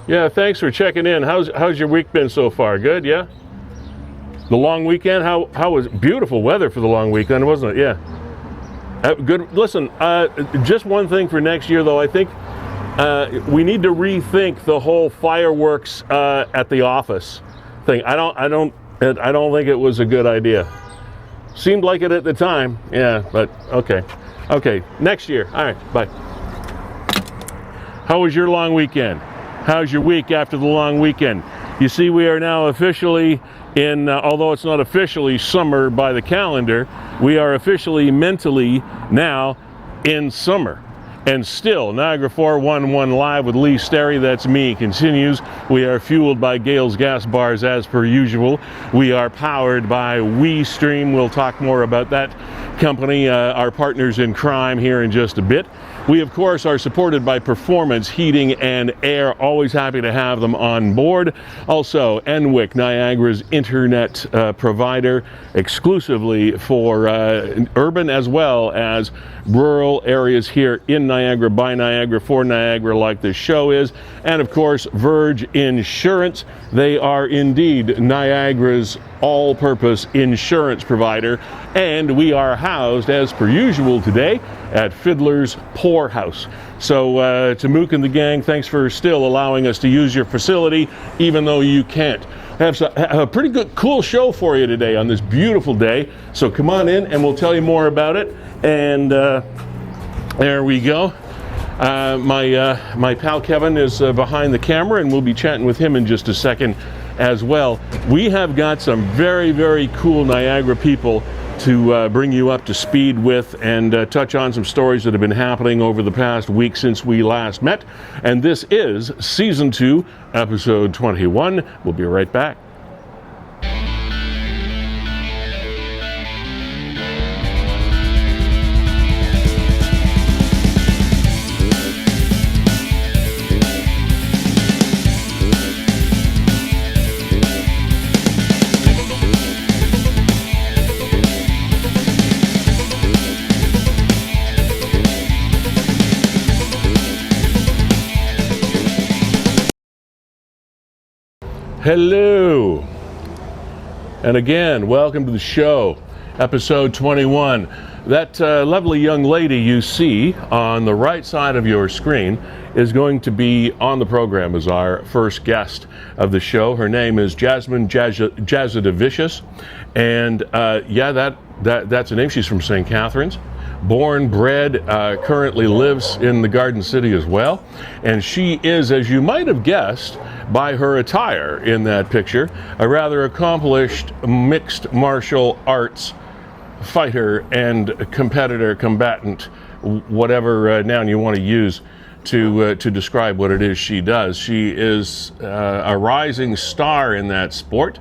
Yeah, thanks for checking in. How's your week been so far? Good, yeah? The long weekend, how was beautiful weather for the long weekend, wasn't it? Yeah. Good. Listen, just one thing for next year, though. I think we need to rethink the whole fireworks at the office thing. I don't think it was a good idea. Seemed like it at the time, yeah. But okay. Next year. All right. Bye. How was your long weekend? How's your week after the long weekend? You see, we are now officially in, although it's not officially summer by the calendar, we are officially mentally now in summer. And still, Niagara 411 Live with Lee Sterry, that's me, continues. We are fueled by Gale's Gas Bars as per usual. We are powered by WeeStreem. We'll talk more about that company, our partners in crime, here in just a bit. We, of course, are supported by Performance Heating and Air. Always happy to have them on board. Also, Enwick, Niagara's internet provider, exclusively for urban as well as rural areas here in Niagara, by Niagara, for Niagara, like this show is. And, of course, Verge Insurance. They are indeed Niagara's all-purpose insurance provider. And we are housed, as per usual today, at Fiddler's Poorhouse. So to Mook and the gang, thanks for still allowing us to use your facility, even though you can't. Have a pretty good, cool show for you today on this beautiful day. So come on in and we'll tell you more about it. And there we go. My pal Kevin is behind the camera, and we'll be chatting with him in just a second as well. We have got some very, very cool Niagara people to bring you up to speed with and touch on some stories that have been happening over the past week since we last met. And this is Season 2, Episode 21. We'll be right back. Hello, and again, welcome to the show, episode 21. That lovely young lady you see on the right side of your screen is going to be on the program as our first guest of the show. Her name is Jasmine Jasudavicius, and that's a name. She's from St. Catharines. Born, bred, currently lives in the Garden City as well. And she is, as you might have guessed by her attire in that picture, a rather accomplished mixed martial arts fighter and competitor, combatant, whatever noun you want to use to describe what it is she does. She is a rising star in that sport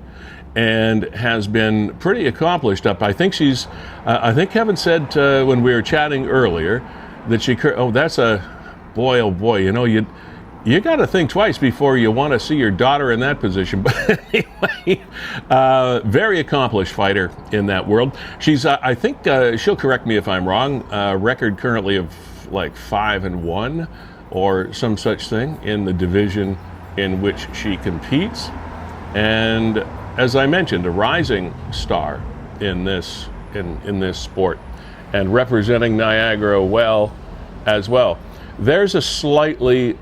and has been pretty accomplished up. I think she's, I think Kevin said when we were chatting earlier that she, that's a, boy, oh boy, you know, you got to think twice before you want to see your daughter in that position. But anyway, very accomplished fighter in that world. She's, I think she'll correct me if I'm wrong, record currently of like 5-1 or some such thing in the division in which she competes. And as I mentioned, a rising star in this sport and representing Niagara well as well. There's a slightly,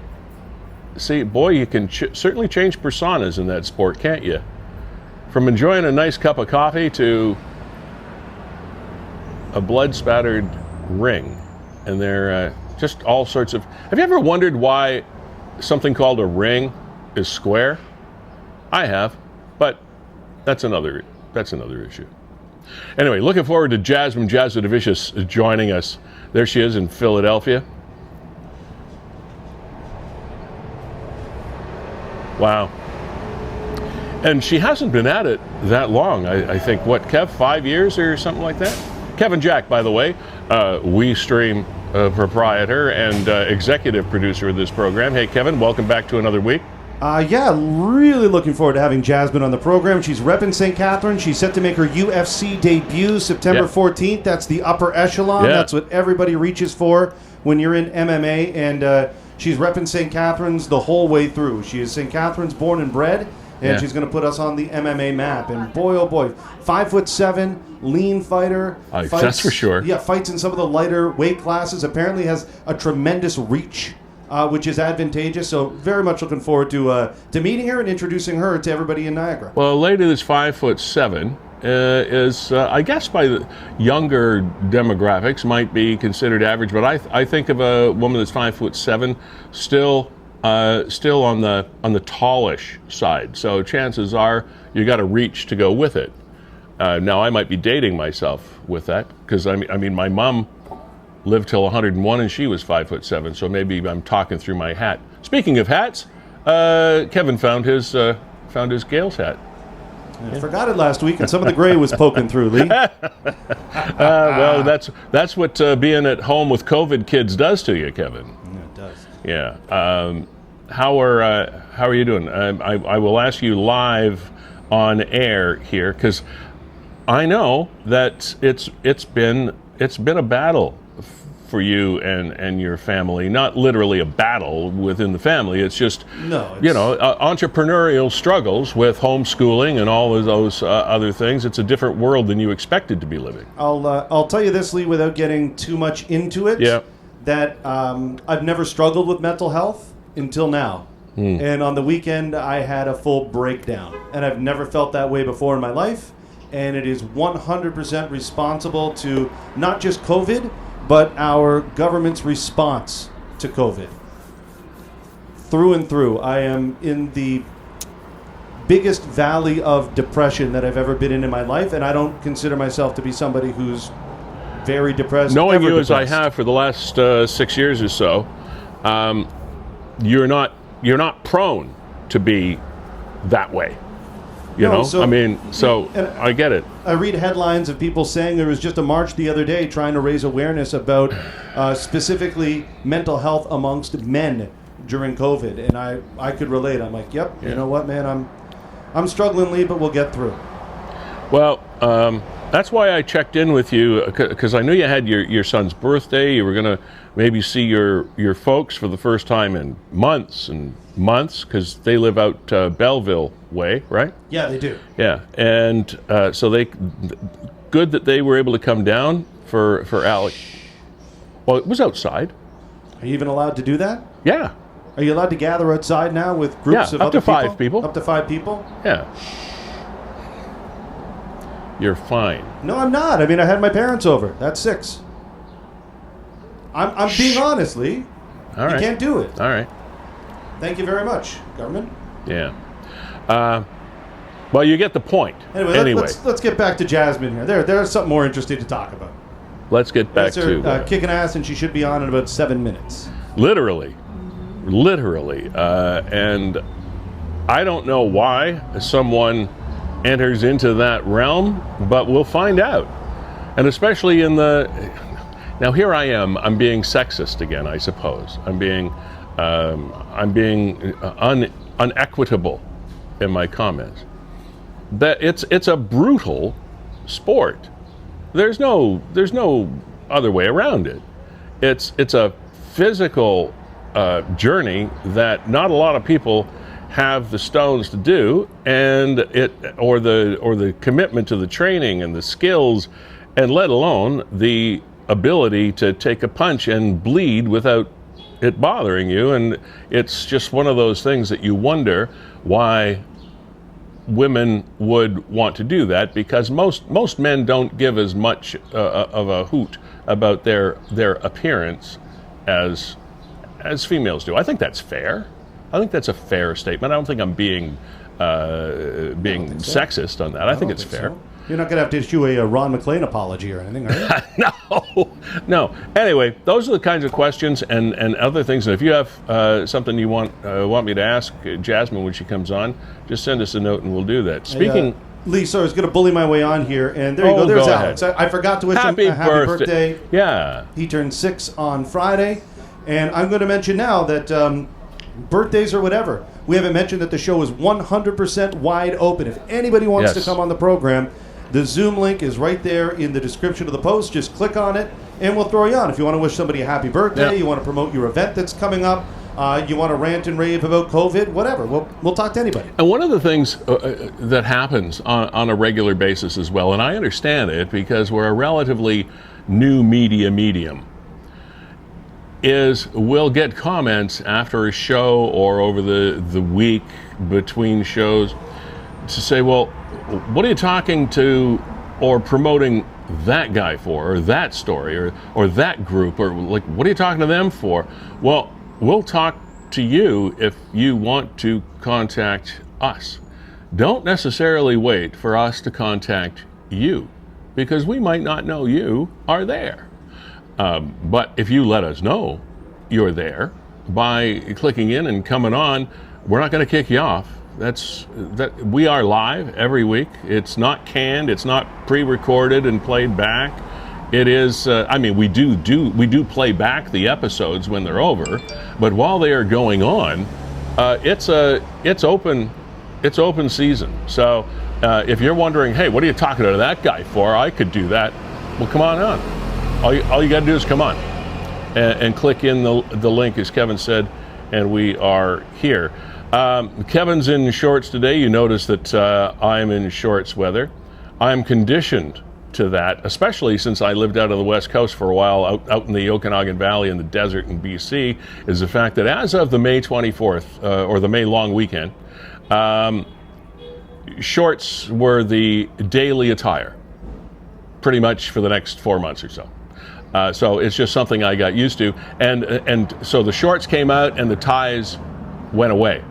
see, boy, you can certainly change personas in that sport, can't you? From enjoying a nice cup of coffee to a blood-spattered ring. And they're just all sorts of... Have you ever wondered why something called a ring is square? I have, but that's another issue. Anyway, looking forward to Jasmine Jasudavicius joining us. There she is in Philadelphia. Wow. And she hasn't been at it that long. I think, what, Kev, 5 years or something like that? Kevin Jack, by the way, WeeStreem proprietor and executive producer of this program. Hey, Kevin, welcome back to another week. Yeah, really looking forward to having Jasmine on the program. She's repping St. Catharines. She's set to make her UFC debut September 14th. That's the upper echelon. That's what everybody reaches for when you're in MMA. And She's repping St. Catharines the whole way through. She is St. Catharines born and bred, and she's going to put us on the MMA map. And boy, oh boy, 5'7", lean fighter. Fights, that's for sure. Yeah, fights in some of the lighter weight classes. Apparently has a tremendous reach, which is advantageous. So very much looking forward to meeting her and introducing her to everybody in Niagara. Well, a lady that's 5'7" is, I guess, by the younger demographics, might be considered average. But I think of a woman that's 5'7", still on the tallish side. So chances are you got to reach to go with it. Now I might be dating myself with that because I mean my mom lived till 101 and she was 5'7", so maybe I'm talking through my hat. Speaking of hats, Kevin found his Gales hat. I forgot it last week, and some of the gray was poking through, Lee. Well, that's what being at home with COVID kids does to you, Kevin. Yeah, it does. Yeah. How are you doing? I will ask you live on air here because I know that it's been a battle for you and your family. Not literally a battle within the family. It's just entrepreneurial struggles with homeschooling and all of those other things. It's a different world than you expected to be living. I'll tell you this, Lee, without getting too much into it. Yeah. That I've never struggled with mental health until now. And on the weekend, I had a full breakdown. And I've never felt that way before in my life. And it is 100% responsible to not just COVID, but our government's response to COVID. Through and through, I am in the biggest valley of depression that I've ever been in my life. And I don't consider myself to be somebody who's very depressed. Knowing you depressed. as I have for the last 6 years or so, you're not prone to be that way. You know, I get it. I read headlines of people saying there was just a march the other day trying to raise awareness about specifically mental health amongst men during COVID, and I could relate. I'm like, yep, You know what, man, I'm struggling, Lee, but we'll get through. Well, that's why I checked in with you, because I knew you had your son's birthday. You were going to maybe see your folks for the first time in months and months, because they live out Belleville way, right? Yeah, they do. Yeah, and so good that they were able to come down for Alec. Well, it was outside. Are you even allowed to do that? Yeah. Are you allowed to gather outside now with groups of up other to 5 people? Up to 5 people? Yeah. You're fine. No, I'm not. I mean, I had my parents over. That's 6. I'm being honest, Lee. All right. You can't do it. All right. Thank you very much, government. Yeah. Well, you get the point. Anyway. Let's get back to Jasmine here. There's something more interesting to talk about. Let's get back to kicking ass, and she should be on in about 7 minutes. Literally. And I don't know why someone enters into that realm, but we'll find out. And especially now here I am, I'm being sexist again, I suppose. I'm being unequitable in my comments. That it's a brutal sport. There's no other way around it. It's a physical journey that not a lot of people have the stones to do, and or the commitment to the training and the skills, and let alone the ability to take a punch and bleed without it bothering you. And it's just one of those things that you wonder why women would want to do that, because most men don't give as much of a hoot about their appearance as females do. I think that's fair. I think that's a fair statement. I don't think I'm being sexist on that. I think it's fair. So. You're not going to have to issue a Ron McLean apology or anything, are you? No. Anyway, those are the kinds of questions and other things. And if you have something you want me to ask Jasmine when she comes on, just send us a note and we'll do that. Speaking... Lee, so I was going to bully my way on here, and there you go. There's Alex. I forgot to wish him a happy birthday. Yeah. He turned 6 on Friday. And I'm going to mention now that birthdays or whatever, we haven't mentioned that the show is 100% wide open. If anybody wants to come on the program, the Zoom link is right there in the description of the post. Just click on it, and we'll throw you on. If you want to wish somebody a happy birthday, you want to promote your event that's coming up, You want to rant and rave about COVID? Whatever. We'll talk to anybody. And one of the things that happens on a regular basis as well, and I understand it because we're a relatively new media medium, is we'll get comments after a show or over the week between shows to say, well, what are you talking to or promoting that guy for, or that story, or that group, or like, what are you talking to them for? Well, we'll talk to you if you want to contact us. Don't necessarily wait for us to contact you, because we might not know you are there. But if you let us know you're there by clicking in and coming on, we're not going to kick you off. We are live every week. It's not canned. It's not pre-recorded and played back. It is. We do play back the episodes when they're over, but while they are going on, it's open season. So if you're wondering, hey, what are you talking to that guy for? I could do that. Well, come on. All you got to do is come on and click in the link, as Kevin said, and we are here. Kevin's in shorts today. You notice that I'm in shorts weather. I'm conditioned to that, especially since I lived out on the West Coast for a while, out in the Okanagan Valley in the desert in BC, is the fact that as of the May 24th, or the May long weekend, shorts were the daily attire, pretty much for the next 4 months or so. So it's just something I got used to. And so the shorts came out and the ties went away.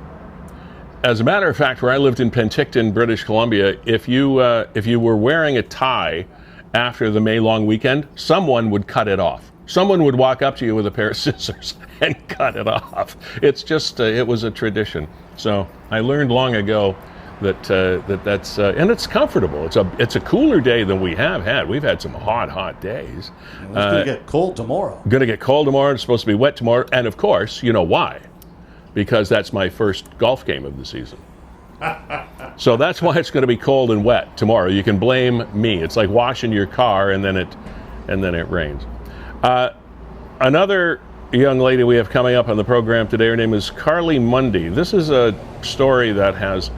As a matter of fact, where I lived in Penticton, British Columbia, if you were wearing a tie after the May long weekend, someone would cut it off. Someone would walk up to you with a pair of scissors and cut it off. It's just, it was a tradition. So I learned long ago that's and it's comfortable. It's a cooler day than we have had. We've had some hot days. It's going to get cold tomorrow. Going to get cold tomorrow. It's supposed to be wet tomorrow. And of course, you know why? Because that's my first golf game of the season. So that's why it's going to be cold and wet tomorrow. You can blame me. It's like washing your car and then it rains. Another young lady we have coming up on the program today, her name is Karleigh Mundy. This is a story that has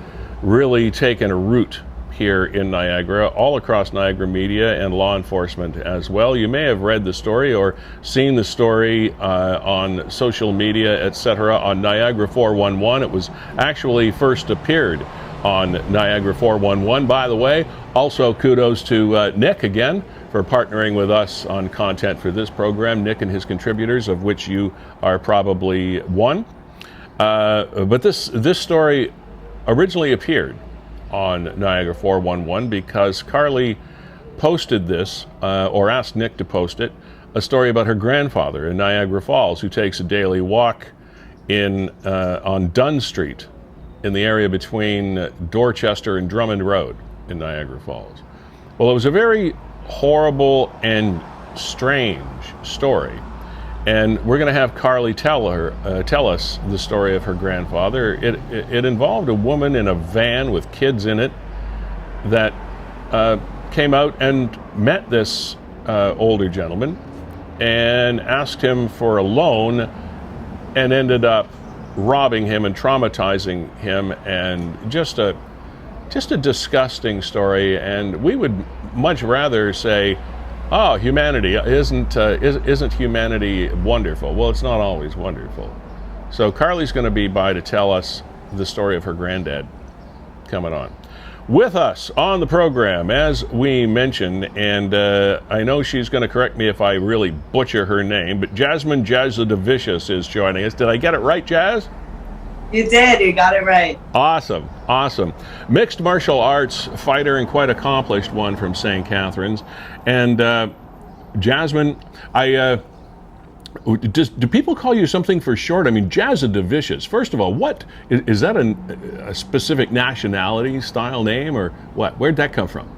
really taken a root here in Niagara, all across Niagara media and law enforcement as well. You may have read the story or seen the story on social media, etc. on Niagara 411. It was actually first appeared on Niagara 411. By the way, also kudos to Nick again for partnering with us on content for this program. Nick and his contributors, of which you are probably one. But this story originally appeared on Niagara 411 because Karleigh posted this, or asked Nick to post it, a story about her grandfather in Niagara Falls who takes a daily walk on Dunn Street in the area between Dorchester and Drummond Road in Niagara Falls. Well, it was a very horrible and strange story. And we're going to have Karleigh tell us the story of her grandfather. It involved a woman in a van with kids in it that came out and met this older gentleman and asked him for a loan and ended up robbing him and traumatizing him, and just a disgusting story. And we would much rather say, oh, humanity, isn't humanity wonderful? Well, it's not always wonderful. So Karleigh's going to be by to tell us the story of her granddad coming on. With us on the program, as we mentioned, and I know she's going to correct me if I really butcher her name, but Jasmine Jasudavicius is joining us. Did I get it right, Jazz? You did. You got it right. Awesome. Mixed martial arts fighter and quite accomplished one from St. Catharines. And Jasmine, do people call you something for short? I mean, Jasudavicius. First of all, what is that a specific nationality style name, or what? Where'd that come from?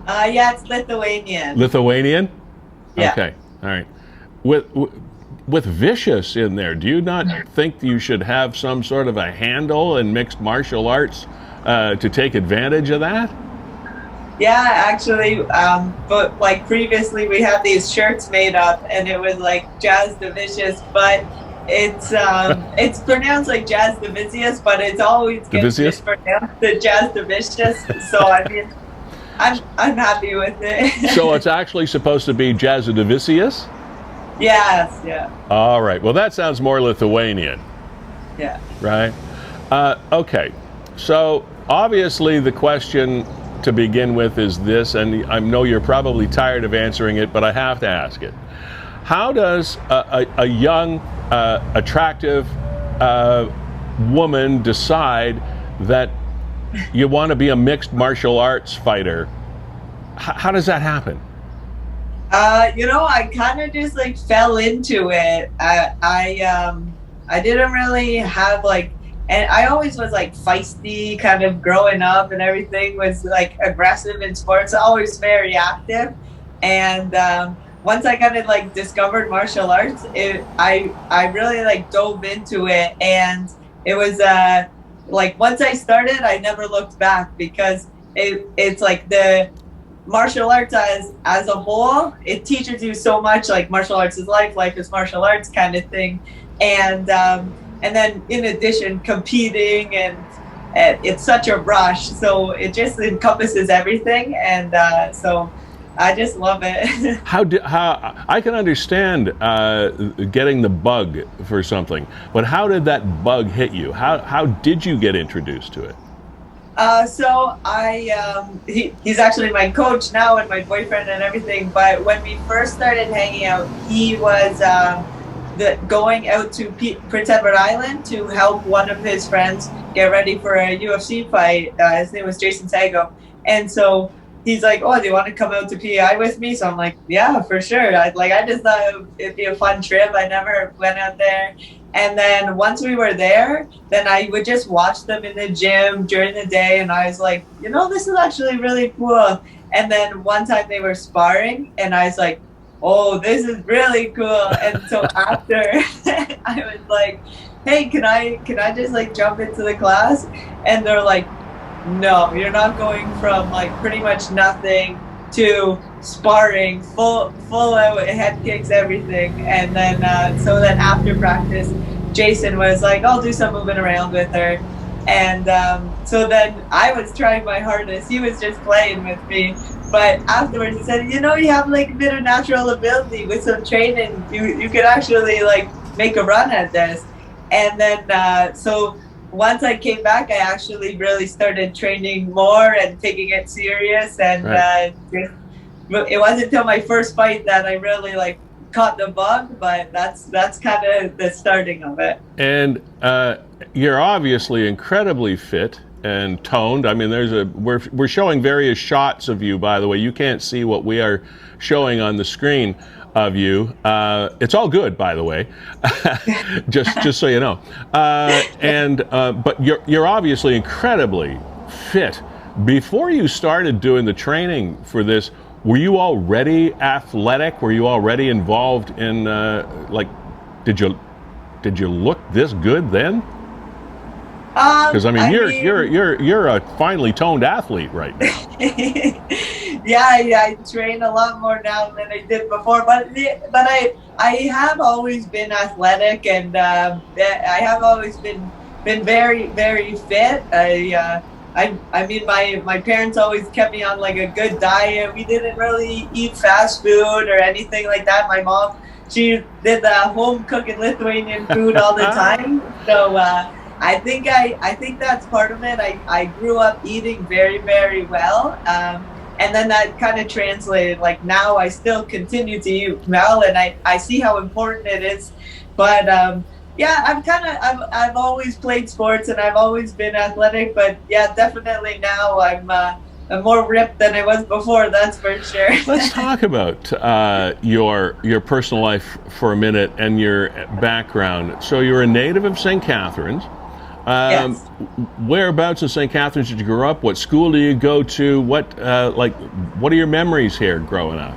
Yeah, it's Lithuanian. Lithuanian? Yeah. Okay. All right. With vicious in there, do you not think you should have some sort of a handle in mixed martial arts to take advantage of that? Yeah, actually, but like previously we had these shirts made up and it was like Jasudavicius, but It's pronounced like Jasudavicius, but it's always gets mispronounced the Jasudavicius. So I mean, I'm happy with it. So it's actually supposed to be Jasudavicius? Yes, yeah. All right. Well, that sounds more Lithuanian. Yeah. Right? Okay. So obviously the question to begin with is this, and I know you're probably tired of answering it, but I have to ask it. How does a young, attractive woman decide that you want to be a mixed martial arts fighter? How does that happen? I kind of just like fell into it. I didn't really have like, and I always was like feisty kind of growing up, and everything was like aggressive in sports, always very active. And once I kind of like discovered martial arts, I really like dove into it, and it was like once I started, I never looked back, because it's like the martial arts as a whole, it teaches you so much. Like martial arts is life is martial arts kind of thing, and then in addition, competing, and it's such a rush, so it just encompasses everything, and so I just love it. How I can understand getting the bug for something, but how did that bug hit you? How did you get introduced to it? So he's actually my coach now and my boyfriend and everything. But when we first started hanging out, he was going out to Prince Edward Island to help one of his friends get ready for a UFC fight. His name was Jason Sago, and so he's like, "Oh, do you want to come out to PEI with me?" So I'm like, "Yeah, for sure." I just thought it'd be a fun trip. I never went out there. And then once we were there, then I would just watch them in the gym during the day, and I was like, this is actually really cool. And then one time they were sparring, and I was like, oh, this is really cool. And so after, I was like, hey, can I just like jump into the class? And they're like, no, you're not going from like pretty much nothing to sparring, full out head kicks, everything. And then so then after practice, Jason was like, I'll do some moving around with her. And so then I was trying my hardest. He was just playing with me. But afterwards he said, you have like a bit of natural ability. With some training, you could actually like make a run at this. And then so once I came back, I actually really started training more and taking it serious. And right. It wasn't until my first fight that I really like caught the bug, but that's kind of the starting of it. And you're obviously incredibly fit and toned. I mean, we're showing various shots of you, by the way. You can't see what we are showing on the screen of you. It's all good, by the way, just so you know. But you're obviously incredibly fit. Before you started doing the training for this, were you already athletic? Were you already involved in did you look this good then? Because I mean, you're a finely toned athlete right now. Yeah, I train a lot more now than I did before, but I have always been athletic, and I have always been very, very fit. I mean, my parents always kept me on like a good diet. We didn't really eat fast food or anything like that. My mom, she did the home cooking Lithuanian food all the time. So I think that's part of it. I grew up eating very, very well. And then that kind of translated, like now I still continue to eat well, and I see how important it is. But yeah, I've always played sports, and I've always been athletic, but yeah, definitely now I'm more ripped than I was before, that's for sure. Let's talk about your personal life for a minute and your background. So you're a native of St. Catharines. Yes. Whereabouts in St. Catharines did you grow up? What school do you go to? What are your memories here growing up?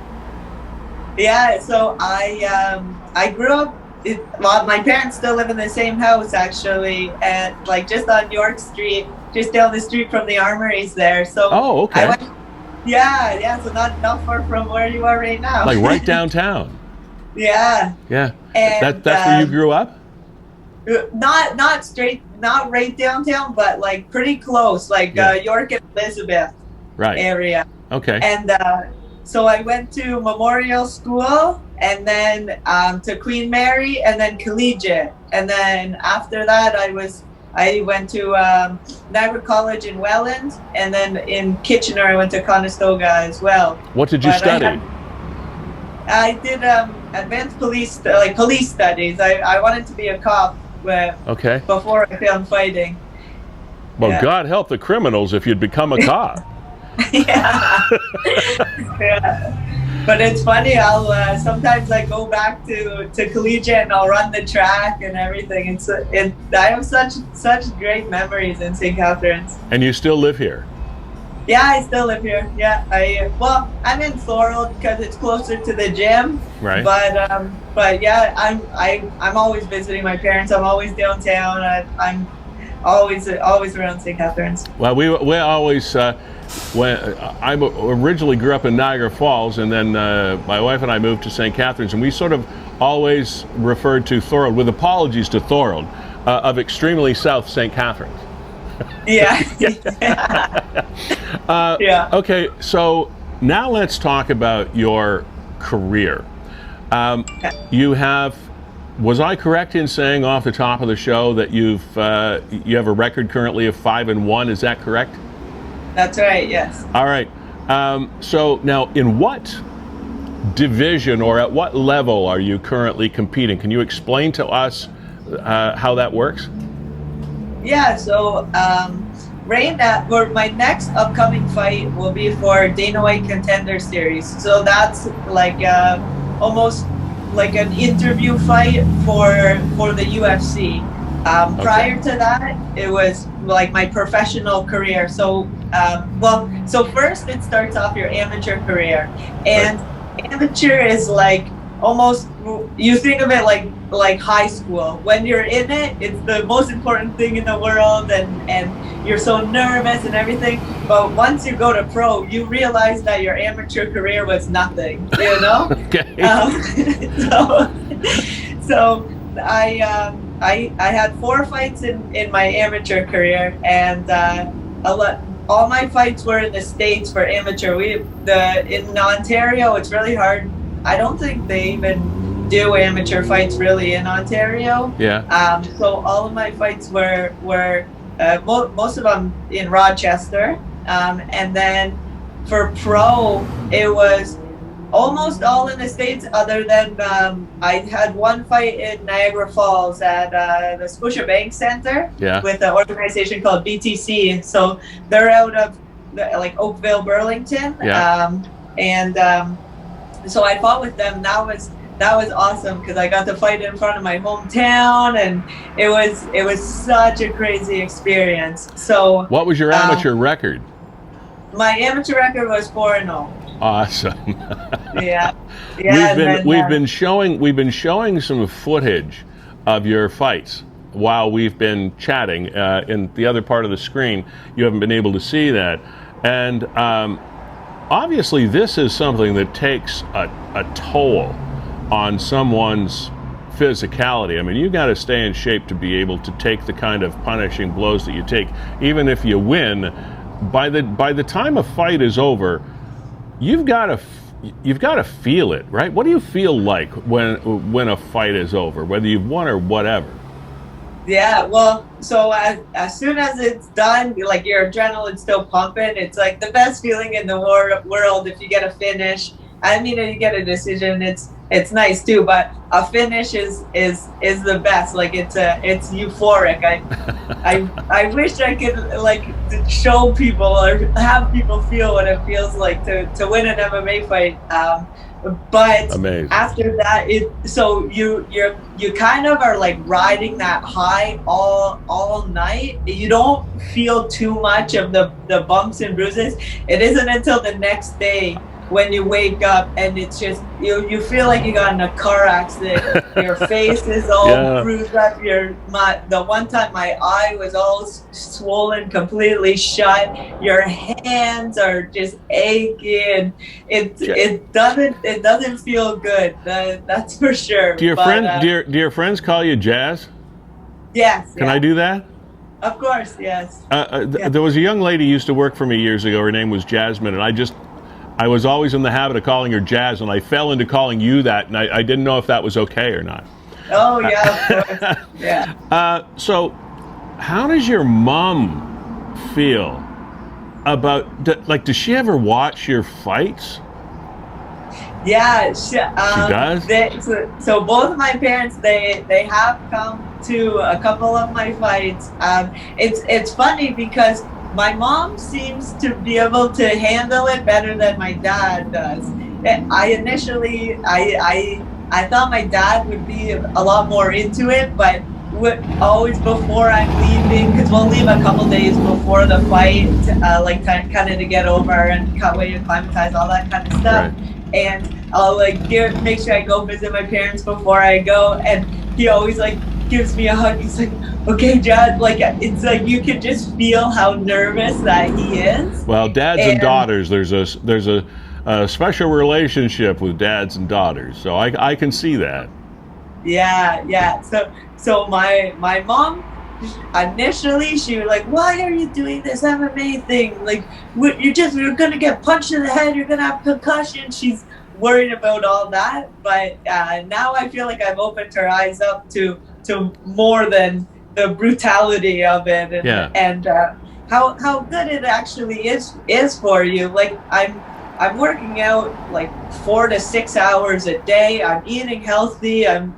Yeah, so I grew up. Well, my parents still live in the same house actually, and like just on York Street, just down the street from the armories there. So oh, okay. Yeah. So not far from where you are right now. Like right downtown. Yeah. Yeah. And, that's where you grew up? not straight, not right downtown, but like pretty close, like York and Elizabeth area. Okay. And so I went to Memorial School, and then to Queen Mary, and then Collegiate, and then after that I went to Niagara College in Welland, and then in Kitchener I went to Conestoga as well. What did you study? I did advanced police studies. I wanted to be a cop before I found fighting. Well, God help the criminals if you'd become a cop. Yeah. But it's funny, I'll sometimes I go back to collegiate and I'll run the track and everything. I have such great memories in St. Catharines. And you still live here? Yeah, I still live here. Yeah, I'm in Thorold because it's closer to the gym. Right. But yeah, I'm always visiting my parents. I'm always downtown. I'm always around St. Catharines. Well, we always. When I originally grew up in Niagara Falls, and then my wife and I moved to St. Catharines, and we sort of always referred to Thorold, with apologies to Thorold, of extremely South St. Catharines. Yeah. Yeah. Okay, so now let's talk about your career. You have, was I correct in saying off the top of the show that you have a record currently of 5-1? Is that correct? That's right, yes. All right. So now, in what division or at what level are you currently competing? Can you explain to us how that works? Yeah, so right now, my next upcoming fight will be for Dana White Contender Series. So that's like almost like an interview fight for the UFC. Prior to that, it was like my professional career. So, so first it starts off your amateur career, and amateur is like almost, you think of it like high school. When you're in it, it's the most important thing in the world, and you're so nervous and everything. But once you go to pro, you realize that your amateur career was nothing. You know. Okay. So I had 4 fights in my amateur career, and all my fights were in the States for amateur. In Ontario, it's really hard. I don't think they even do amateur fights really in Ontario. Yeah. So all of my fights were most of them in Rochester, and then for pro, it was almost all in the States, other than I had one fight in Niagara Falls at the Scotiabank Center with an organization called BTC. So they're out of like Oakville, Burlington. So I fought with them. That was awesome because I got to fight in front of my hometown, and it was such a crazy experience. So what was your amateur record? My amateur record was 4-0. Awesome. Yeah. We've been showing some footage of your fights while we've been chatting. In the other part of the screen, you haven't been able to see that, and obviously this is something that takes a toll on someone's physicality. I mean, you got to stay in shape to be able to take the kind of punishing blows that you take. Even if you win, by the time a fight is over, you've got to feel it, right? What do you feel like when a fight is over, whether you've won or whatever? Yeah, well, so as soon as it's done, like your adrenaline's still pumping. It's like the best feeling in the world if you get a finish. I mean, if you get a decision, it's nice too. But a finish is the best. Like it's euphoric. I wish I could like show people or have people feel what it feels like to win an MMA fight. But amazing. After that, so you kind of are like riding that high all night. You don't feel too much of the bumps and bruises. It isn't until the next day when you wake up and it's just you feel like you got in a car accident. Your face is all bruised up. The one time my eye was all swollen, completely shut. Your hands are just aching. It doesn't feel good. That's for sure. Do your friends call you Jazz? Yes. Can I do that? Of course, yes. There was a young lady who used to work for me years ago. Her name was Jasmine, and I was always in the habit of calling her Jazz, and I fell into calling you that, and I didn't know if that was okay or not. Oh, yeah, of course. Yeah. So, how does your mom feel about, like, does she ever watch your fights? Yeah, she does? So both of my parents, they have come to a couple of my fights. It's funny because my mom seems to be able to handle it better than my dad does. I initially thought my dad would be a lot more into it, but always before I'm leaving, because we'll leave a couple days before the fight, like kind of to get over and cut weight, acclimatize, all that kind of stuff. Right. And I'll make sure I go visit my parents before I go, and he always gives me a hug. He's like, "Okay, Jad," it's like you can just feel how nervous that he is. Well, dads and daughters, there's a special relationship with dads and daughters, so I can see that. Yeah. So my mom, initially she was like, "Why are you doing this MMA thing? Like, you're gonna get punched in the head. You're gonna have concussion." She's worried about all that, but now I feel like I've opened her eyes up to more than the brutality of it, and how good it actually is for you. Like, I'm working out 4 to 6 hours a day. I'm eating healthy. I'm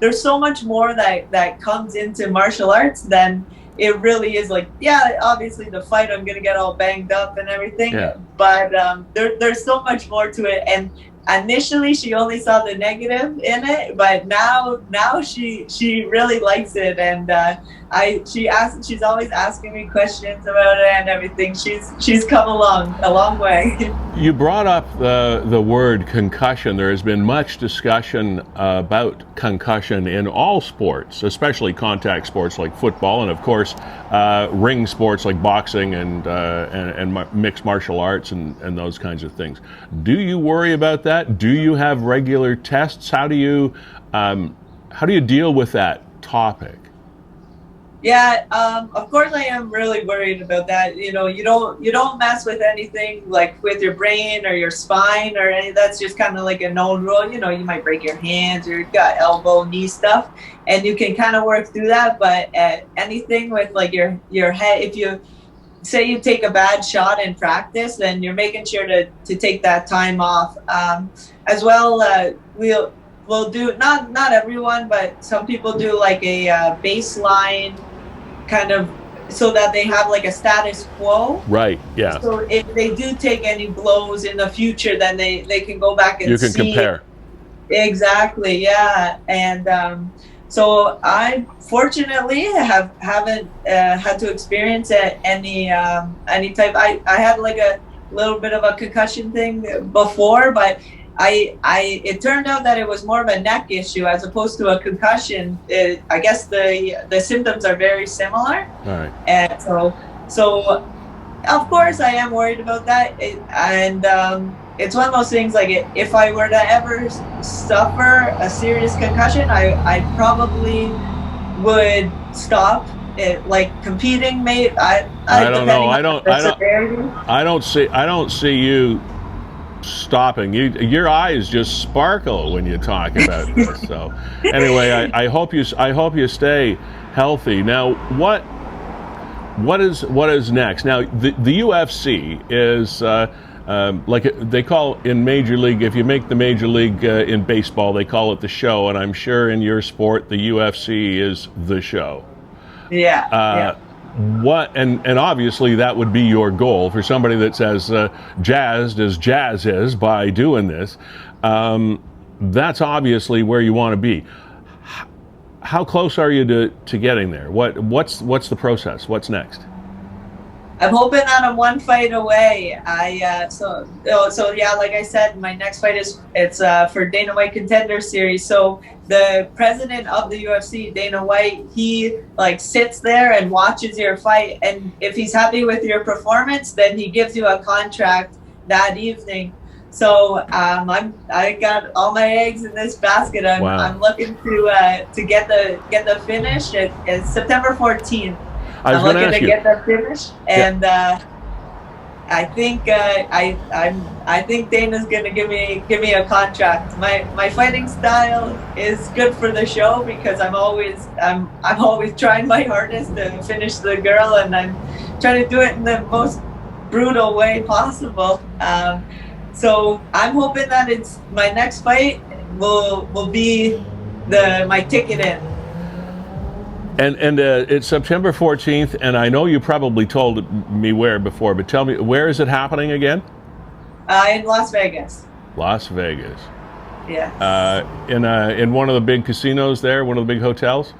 there's so much more that comes into martial arts than it really is. Obviously the fight, I'm gonna get all banged up and everything, but there's so much more to it. And initially she only saw the negative in it, but now she really likes it, and she's always asking me questions about it and everything. She's come along a long way. You brought up the word concussion. There has been much discussion about concussion in all sports, especially contact sports like football, and of course ring sports like boxing and mixed martial arts and those kinds of things. Do you worry about that? Do you have regular tests? How do you deal with that topic? Yeah, of course I am really worried about that. You don't mess with anything with your brain or your spine or any. That's just kind of a known rule. You might break your hands or you've got elbow, knee stuff, and you can kind of work through that. But anything with your head, if you say you take a bad shot in practice, then you're making sure to take that time off. As well, we'll do, not everyone, but some people do a baseline kind of, so that they have a status quo. Right, yeah. So if they do take any blows in the future, then they can go back and see. You can compare. Exactly, yeah. And so I fortunately haven't had to experience any type. I had a little bit of a concussion thing before, but it turned out that it was more of a neck issue as opposed to a concussion. I guess the symptoms are very similar. All right. And so of course I am worried about that. It's one of those things, if I were to ever suffer a serious concussion, I probably would stop it, competing. Maybe I don't know. I don't see you stopping. Your eyes just sparkle when you talk about this. So anyway, I hope you stay healthy. Now, what is next? Now, the UFC is they call in Major League, if you make the Major League in baseball, they call it the show, and I'm sure in your sport the UFC is the show. Yeah. What and obviously that would be your goal for somebody that's as jazzed as jazz is by doing this. That's obviously where you want to be. How close are you to getting there? What's the process? What's next? I'm hoping that I'm one fight away. So yeah, like I said, my next fight it's for Dana White Contender Series. So the president of the UFC, Dana White, he sits there and watches your fight, and if he's happy with your performance, then he gives you a contract that evening. So I got all my eggs in this basket. I'm looking to get the finish. It's September 14th. I'm looking to get the finish, and I think I think Dana's gonna give me a contract. My fighting style is good for the show because I'm always trying my hardest to finish the girl, and I'm trying to do it in the most brutal way possible. So I'm hoping that it's my next fight will be my ticket in. And it's September 14th, and I know you probably told me where before, but tell me, where is it happening again? In Las Vegas. Las Vegas. Yeah. In one of the big casinos there, one of the big hotels?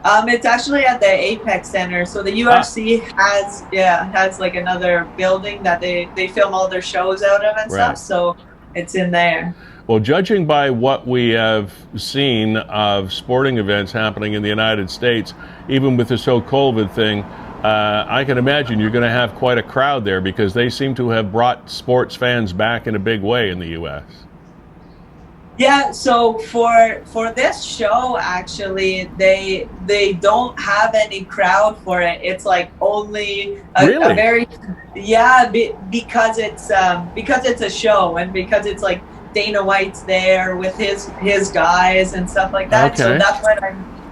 It's actually at the Apex Center. So the UFC has like another building that they film all their shows out of and stuff. So it's in there. Well, judging by what we have seen of sporting events happening in the United States, even with this whole COVID thing, I can imagine you're going to have quite a crowd there because they seem to have brought sports fans back in a big way in the U.S. Yeah, so for this show, actually, they don't have any crowd for it. It's like only a very because it's a show and because it's like Dana White's there with his guys and stuff like that. Okay. So that's why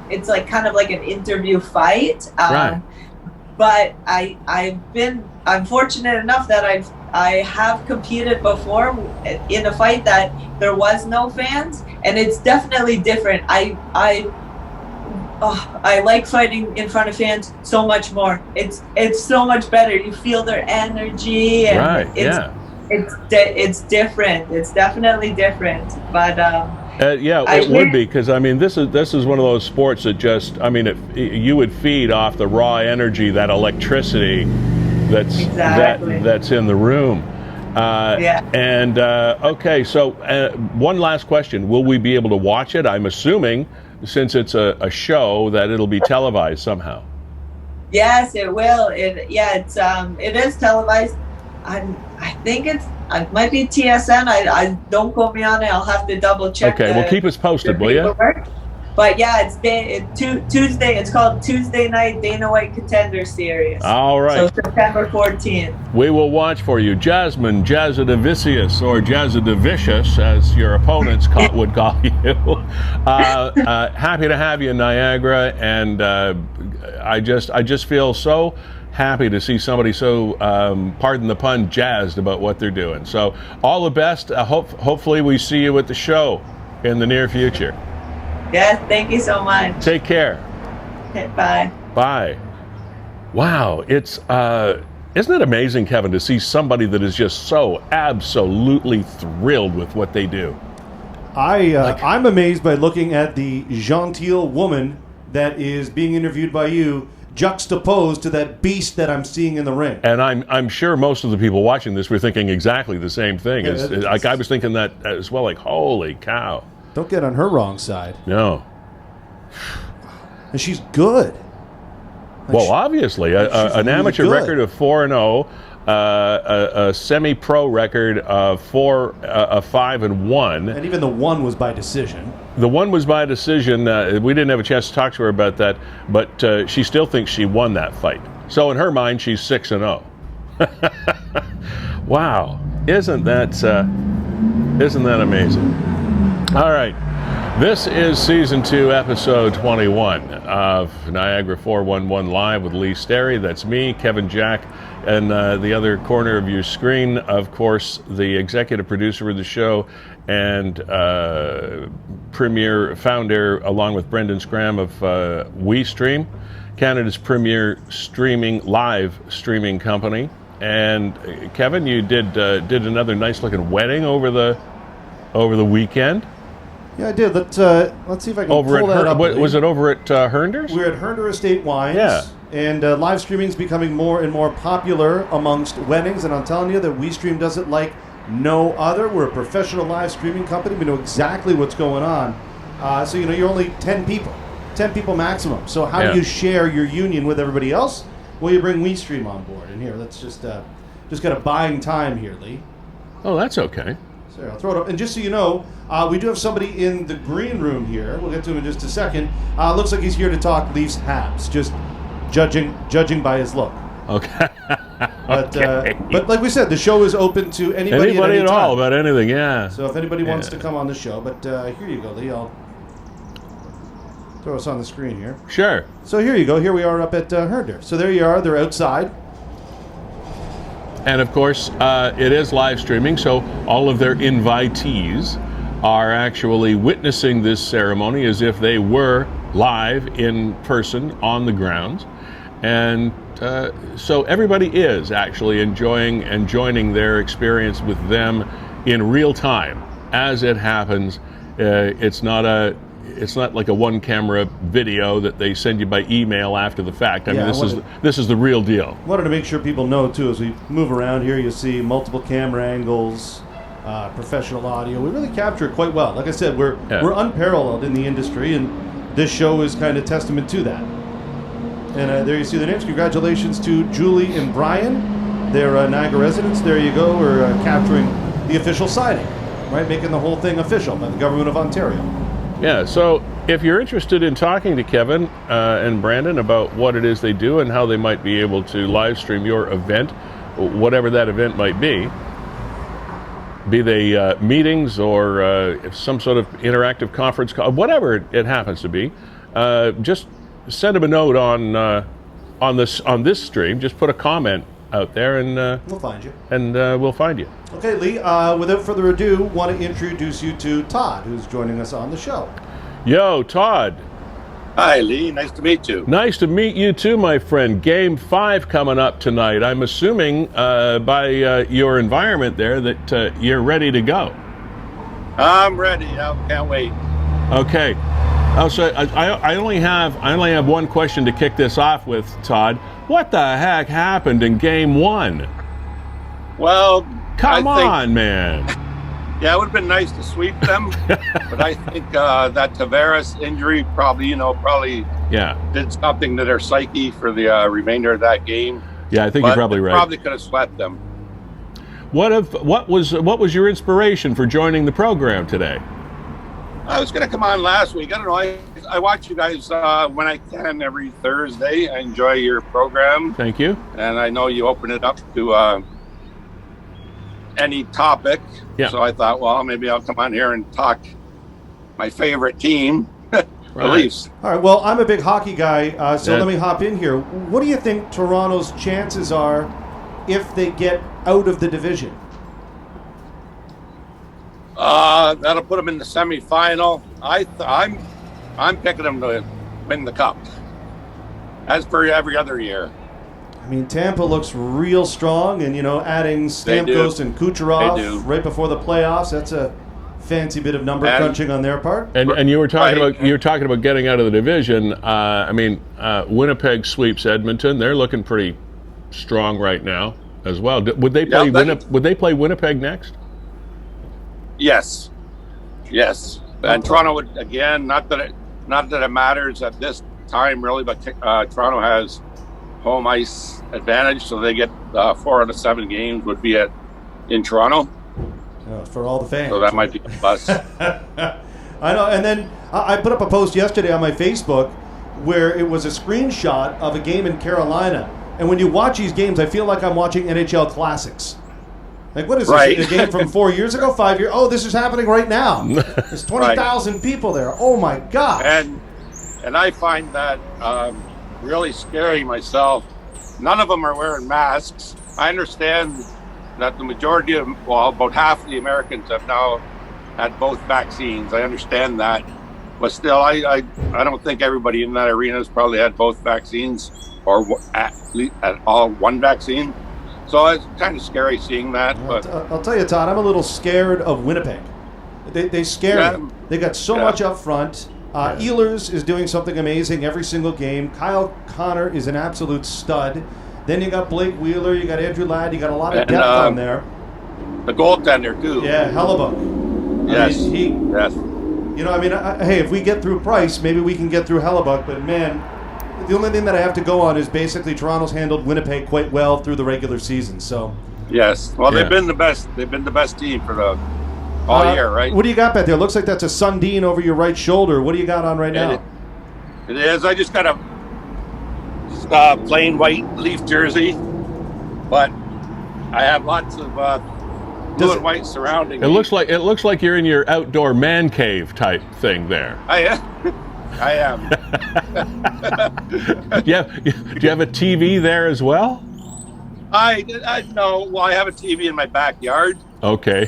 it's like kind of like an interview fight. Right. But I'm fortunate enough that I have competed before in a fight that there was no fans, and it's definitely different. I like fighting in front of fans so much more. It's so much better. You feel their energy, and it's different. It's definitely different. But it would be, because I mean this is one of those sports that just, I mean, you would feed off the raw energy, that electricity that's in the room. And okay, so one last question: will we be able to watch it? I'm assuming, since it's a show, that it'll be televised somehow. Yes, it will. It is televised. I think it might be TSN. I don't quote me on it. I'll have to double check. Okay, well, keep us posted, will you? But yeah, Tuesday. It's called Tuesday Night Dana White Contender Series. All right. So September 14th. We will watch for you. Jasmine Jasudavicius, or Jasudavicius, as your opponents would call you. Happy to have you in Niagara, and I just feel so happy to see somebody so, pardon the pun, jazzed about what they're doing. So all the best. Hopefully we see you at the show in the near future. Yes, thank you so much. Take care. Okay, bye. Bye. Wow, it's isn't it amazing, Kevin, to see somebody that is just so absolutely thrilled with what they do? I'm amazed by looking at the genteel woman that is being interviewed by you, juxtaposed to that beast that I'm seeing in the ring. And I'm sure most of the people watching this were thinking exactly the same thing. Like I was thinking that as well. Like, holy cow! Don't get on her wrong side. No. And she's good. Well, obviously, an amateur record of 4-0, a semi-pro record of 5-1. And even the one was by decision. The one was by decision. We didn't have a chance to talk to her about that, but she still thinks she won that fight. So in her mind, she's 6-0. Wow, isn't that amazing? All right, this is season 2, episode 21 of Niagara 411 Live with Lee Sterry. That's me, Kevin Jack, and the other corner of your screen, of course, the executive producer of the show and premier founder, along with Brendan Scram, of WeeStreem, Canada's premier live streaming company. And Kevin, you did another nice looking wedding over the weekend. Yeah, I did. Let's see if I can pull that up. Was it over at Hernders? We're at Hernder Estate Wines. Yeah. And live streaming is becoming more and more popular amongst weddings. And I'm telling you that WeeStream does it like no other. We're a professional live streaming company. We know exactly what's going on. So, you're only 10 people. 10 people maximum. So how do you share your union with everybody else? Well, you bring WeeStream on board. And here, let's just got a buying time here, Lee. Oh, that's okay. So I'll throw it up. And just so you know, we do have somebody in the green room here. We'll get to him in just a second. Looks like he's here to talk Leafs Habs, just judging by his look. Okay. But like we said, the show is open to anybody at any at time. all about anything, yeah. So if anybody wants to come on the show, but here you go, Lee. I'll throw us on the screen here. Sure. So here you go. Here we are up at Herndon. So there you are. They're outside. And of course, it is live streaming, so all of their invitees are actually witnessing this ceremony as if they were live in person on the grounds. And so everybody is actually enjoying and joining their experience with them in real time as it happens. It's not like a one-camera video that they send you by email after the fact. I mean, this is the real deal. Wanted to make sure people know too. As we move around here, you see multiple camera angles, professional audio. We really capture it quite well. Like I said, we're unparalleled in the industry, and this show is kind of testament to that. And there you see the names. Congratulations to Julie and Brian. They're Niagara residents. There you go. We're capturing the official signing, right? Making the whole thing official by the government of Ontario. Yeah, so if you're interested in talking to Kevin and Brandon about what it is they do and how they might be able to live stream your event, whatever that event might be they meetings or some sort of interactive conference call, whatever it happens to be, just send them a note on this stream. Just put a comment out there, and we'll find you. And we'll find you. Okay, Lee. Without further ado, want to introduce you to Todd, who's joining us on the show. Yo, Todd. Hi, Lee. Nice to meet you. Nice to meet you too, my friend. Game 5 coming up tonight. I'm assuming by your environment there that you're ready to go. I'm ready. I can't wait. Okay. So I only have one question to kick this off with, Todd. What the heck happened in Game 1? Well, come on, man. Yeah, it would have been nice to sweep them, but I think that Tavares injury probably did something to their psyche for the remainder of that game. Yeah, I think you're probably right. Probably could have swept them. What was your inspiration for joining the program today? I was going to come on last week. I don't know. I watch you guys when I can every Thursday. I enjoy your program. Thank you. And I know you open it up to any topic. Yeah. So I thought, well, maybe I'll come on here and talk my favorite team, the Leafs. All right. Well, I'm a big hockey guy, so let me hop in here. What do you think Toronto's chances are if they get out of the division? That'll put them in the semifinal. I'm picking them to win the cup, as per every other year. I mean, Tampa looks real strong, and adding Stamkos and Kucherov right before the playoffs, that's a fancy bit of number crunching on their part. And you were talking about getting out of the division. Winnipeg sweeps Edmonton. They're looking pretty strong right now as well. Would they play Would they play Winnipeg next? Yes. And Toronto would, again, not that it matters at this time really, but Toronto has home ice advantage, so they get 4 out of 7 games would be in Toronto. For all the fans. So that might be a plus. I know. And then I put up a post yesterday on my Facebook where it was a screenshot of a game in Carolina. And when you watch these games, I feel like I'm watching NHL Classics. Like, what is this? A game from 4 years ago, 5 years? Oh, this is happening right now. There's 20,000 people there. Oh, my God. And I find that really scary myself. None of them are wearing masks. I understand that the majority of, about half of the Americans have now had both vaccines. I understand that. But still, I don't think everybody in that arena has probably had both vaccines or at all one vaccine. So it's kind of scary seeing that. But I'll tell you, Todd, I'm a little scared of Winnipeg. They scare me. They got so much up front. Ehlers is doing something amazing every single game. Kyle Connor is an absolute stud. Then you got Blake Wheeler, you got Andrew Ladd, you got a lot of depth on there. The goaltender too. Yeah, Hellebuck. Yes. Yes. Hey, if we get through Price, maybe we can get through Hellebuck. But man, the only thing that I have to go on is basically Toronto's handled Winnipeg quite well through the regular season. So Yes. Well, Yeah. they've been the best. They've been the best team for the all year, right? What do you got back there? Looks like that's a Sundin over your right shoulder. What do you got on right now? It is. I just got a plain white Leaf jersey, but I have lots of blue and white surrounding It me. looks like you're in your outdoor man cave type thing there. I am. Do you have a TV there as well? I know. Well, I have a TV in my backyard, Okay.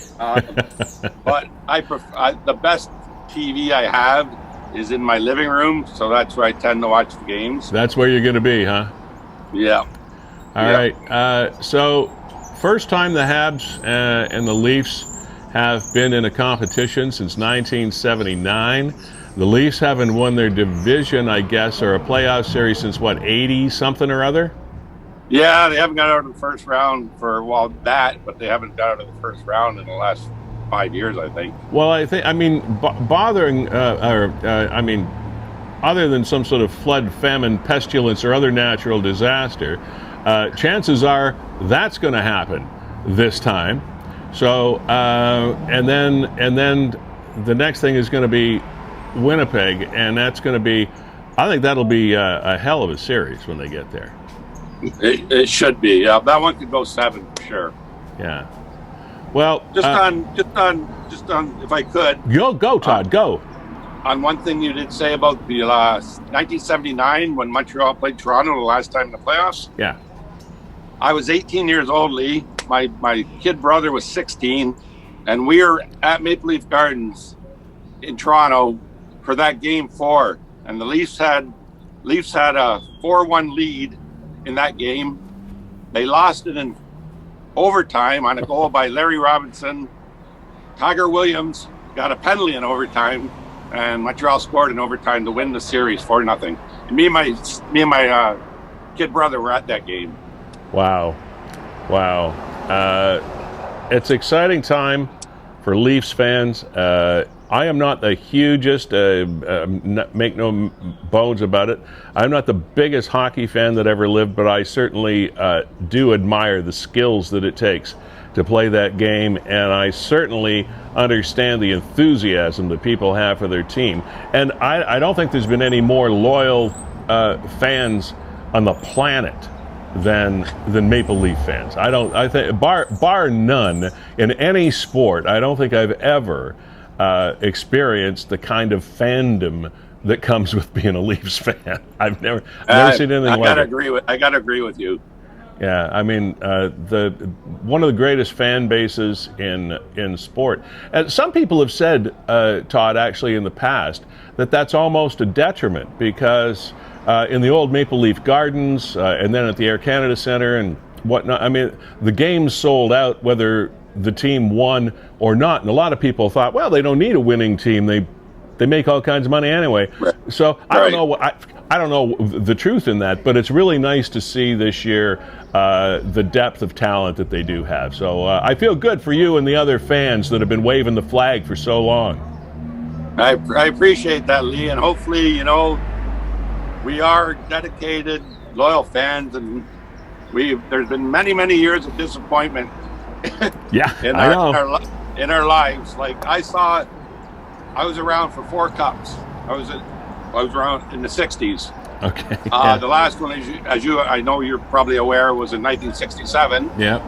but the best TV I have is in my living room, so that's where I tend to watch the games. That's where you're going to be, huh? Yeah. All right. So, first time the Habs and the Leafs have been in a competition since 1979. The Leafs haven't won their division, I guess, or a playoff series since, what, 80 something or other? Yeah, they haven't got out of the first round for but they haven't got out of the first round in the last 5 years, I think. Well, other than some sort of flood, famine, pestilence, or other natural disaster, chances are that's going to happen this time. So, and then the next thing is going to be Winnipeg, and that's going to be, I think that'll be a hell of a series when they get there. It should be. Yeah, that one could go 7 for sure. Yeah. Well, just on, if I could. Go, Todd, go. On one thing you did say about the 1979 when Montreal played Toronto the last time in the playoffs. Yeah. I was 18 years old, Lee. My kid brother was 16, and we were at Maple Leaf Gardens in Toronto for that game 4, and the Leafs had a 4-1 lead in that game. They lost it in overtime on a goal by Larry Robinson. Tiger Williams got a penalty in overtime, and Montreal scored in overtime to win the series 4-0. Me and my kid brother were at that game. Wow. It's an exciting time for Leafs fans. I am not the hugest, make no bones about it. I'm not the biggest hockey fan that ever lived, but I certainly do admire the skills that it takes to play that game, and I certainly understand the enthusiasm that people have for their team. And I don't think there's been any more loyal fans on the planet than Maple Leaf fans. I think bar none in any sport, I don't think I've ever experienced the kind of fandom that comes with being a Leafs fan. I've never seen anything like it. I gotta agree with you. Yeah, I mean, one of the greatest fan bases in sport. And some people have said, Todd, actually in the past, that's almost a detriment because in the old Maple Leaf Gardens and then at the Air Canada Centre and whatnot, I mean, the games sold out whether the team won or not. And a lot of people thought, well, they don't need a winning team. They make all kinds of money anyway. Right. So I don't know. I don't know the truth in that, but it's really nice to see this year the depth of talent that they do have. So I feel good for you and the other fans that have been waving the flag for so long. I appreciate that, Lee, and hopefully, we are dedicated, loyal fans, and there's been many years of disappointment. Yeah, in our lives. Like I was around for 4 cups. I was around in the 60s. Okay. The last one, I know you're probably aware, was in 1967. Yeah.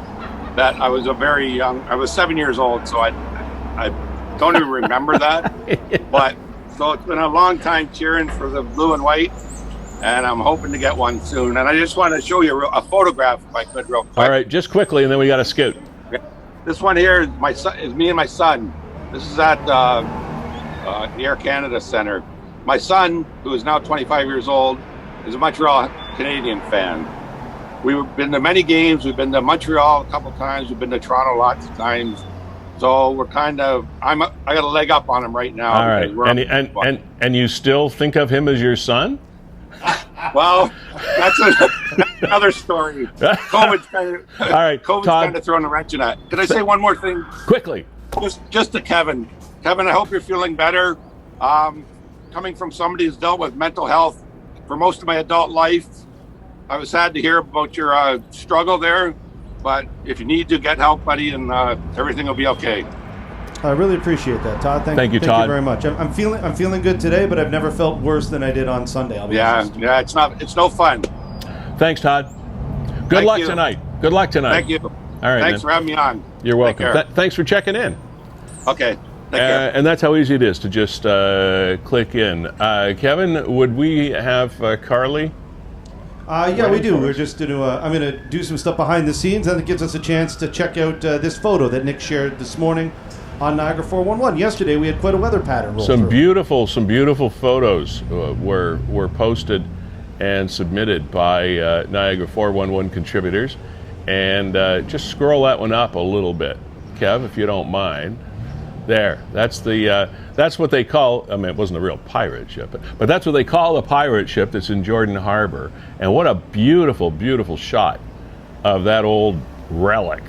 That I was I was 7 years old, so I don't even remember that. But so it's been a long time cheering for the blue and white, and I'm hoping to get one soon. And I just want to show you a photograph, if I could, real quick. All right, just quickly, and then we got to scoot. This one here is is me and my son. This is at the Air Canada Centre. My son, who is now 25 years old, is a Montreal Canadian fan. We've been to many games. We've been to Montreal a couple times. We've been to Toronto lots of times. So we're I got a leg up on him right now. All right, and you still think of him as your son? Well, that's another story. COVID's kind of throwing a wrench in that. Can I say one more thing? Quickly. Just to Kevin. Kevin, I hope you're feeling better. Coming from somebody who's dealt with mental health for most of my adult life, I was sad to hear about your struggle there. but if you need to get help, buddy, and everything will be okay. I really appreciate that, Todd. Thank you, Todd. Thank you very much. I'm feeling good today, but I've never felt worse than I did on Sunday. I'll be honest. Yeah, it's no fun. Thanks, Todd. Good luck tonight. Good luck tonight. Thank you. All right. Thanks for having me on. You're welcome. Thanks for checking in. Okay. Take care. And that's how easy it is to just click in. Kevin, would we have Karleigh? Yeah, we do. We're just going to. I'm going to do some stuff behind the scenes, and it gives us a chance to check out this photo that Nick shared this morning on Niagara 411. Yesterday, we had quite a weather pattern roll Some through. beautiful photos were posted and submitted by Niagara 411 contributors, and just scroll that one up a little bit, Kev, if you don't mind. There, that's what they call. I mean, it wasn't a real pirate ship, but that's what they call a pirate ship that's in Jordan Harbor. And what a beautiful shot of that old relic.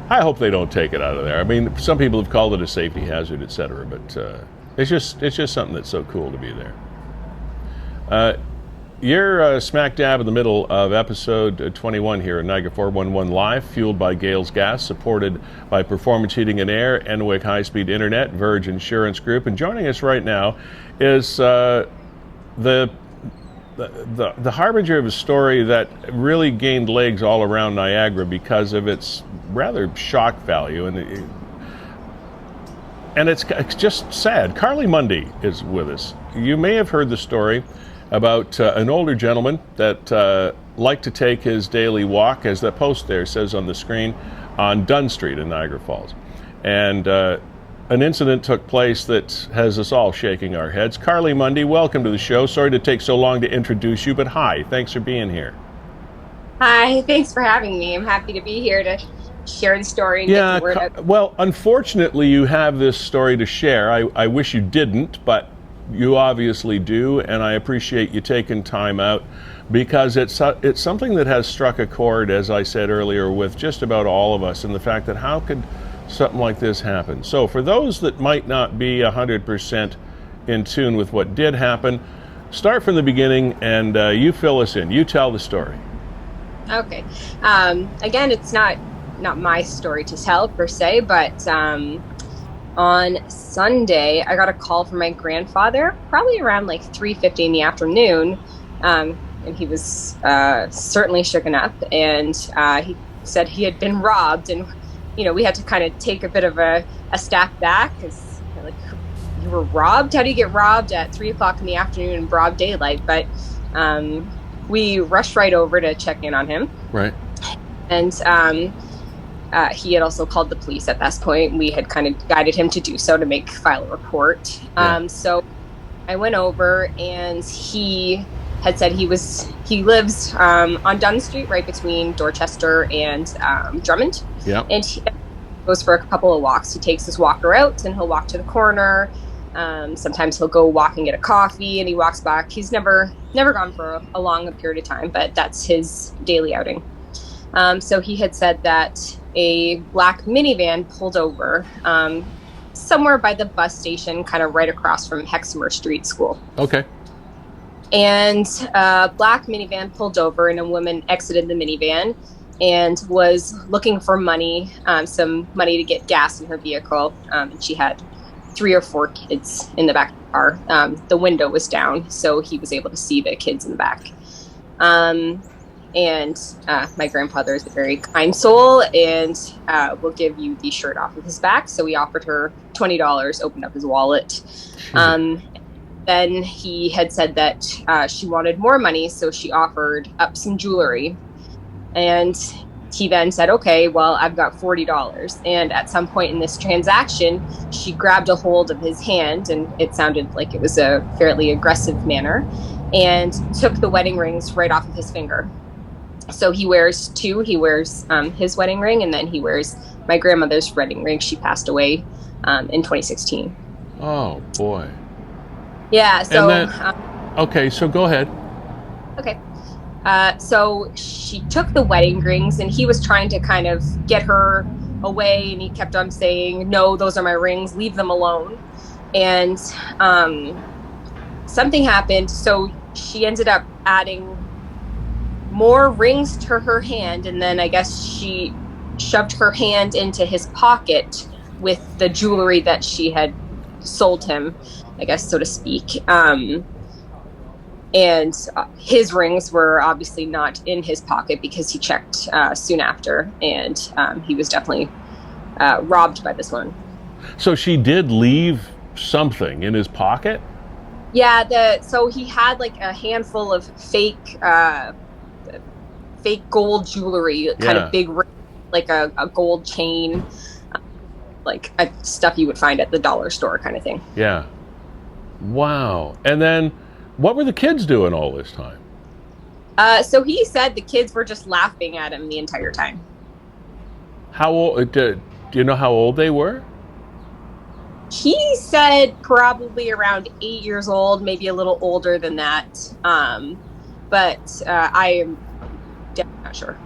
I hope they don't take it out of there. I mean, some people have called it a safety hazard, etc. But it's just something that's so cool to be there. You're smack dab in the middle of episode 21 here at Niagara 411 Live, fueled by Gales Gas, supported by Performance Heating and Air, Enwick High Speed Internet, Verge Insurance Group, and joining us right now is the harbinger of a story that really gained legs all around Niagara because of its rather shock value, and it's just sad. Karleigh Mundy is with us. You may have heard the story about an older gentleman that liked to take his daily walk, as that post there says on the screen, on Dunn Street in Niagara Falls. And an incident took place that has us all shaking our heads. Karleigh Mundy, welcome to the show. Sorry to take so long to introduce you, but hi, thanks for being here. Hi, thanks for having me. I'm happy to be here to share the story and get the word out. Well, unfortunately, you have this story to share. I wish you didn't, but you obviously do, and I appreciate you taking time out because it's something that has struck a chord, as I said earlier, with just about all of us, and the fact that how could something like this happen? So for those that might not be 100% in tune with what did happen, start from the beginning and you fill us in. You tell the story. Okay. Again, it's not my story to tell per se, but on Sunday, I got a call from my grandfather, probably around like 3:50 in the afternoon, and he was certainly shooken up, and he said he had been robbed, and we had to kind of take a bit of a step back because like, you were robbed? How do you get robbed at 3 o'clock in the afternoon in broad daylight? But we rushed right over to check in on him. Right. And he had also called the police at this point. We had kind of guided him to do so, to file a report. Yeah. So I went over, and he had said he lives on Dunn Street, right between Dorchester and Drummond. Yeah. And he goes for a couple of walks. He takes his walker out, and he'll walk to the corner. Sometimes he'll go walk and get a coffee, and he walks back. He's never gone for a long period of time, but that's his daily outing. So he had said that a black minivan pulled over somewhere by the bus station, kind of right across from Hexamer Street School. Okay. And a black minivan pulled over, and a woman exited the minivan and was looking for money, some money to get gas in her vehicle. And she had 3 or 4 kids in the back of the car. The window was down, so he was able to see the kids in the back. And my grandfather is a very kind soul and will give you the shirt off of his back. So we offered her $20, opened up his wallet. Then he had said that she wanted more money, so she offered up some jewelry. And he then said, okay, well, I've got $40. And at some point in this transaction, she grabbed a hold of his hand, and it sounded like it was a fairly aggressive manner, and took the wedding rings right off of his finger. So he wears 2. He wears his wedding ring, and then he wears my grandmother's wedding ring. She passed away in 2016. Oh, boy. Yeah, so... okay, so go ahead. Okay. So she took the wedding rings, and he was trying to kind of get her away, and he kept on saying, no, those are my rings, leave them alone. And something happened, so she ended up adding more rings to her hand, and then I guess she shoved her hand into his pocket with the jewelry that she had sold him, I guess, so to speak. And his rings were obviously not in his pocket because he checked soon after, and he was definitely robbed by this one. So she did leave something in his pocket? Yeah, so he had like a handful of fake gold jewelry, kind of big, like a gold chain, like stuff you would find at the dollar store kind of thing. Yeah. Wow. And then what were the kids doing all this time? So he said the kids were just laughing at him the entire time. How old? Do you know how old they were? He said probably around 8 years old, maybe a little older than that. But I am definitely not sure.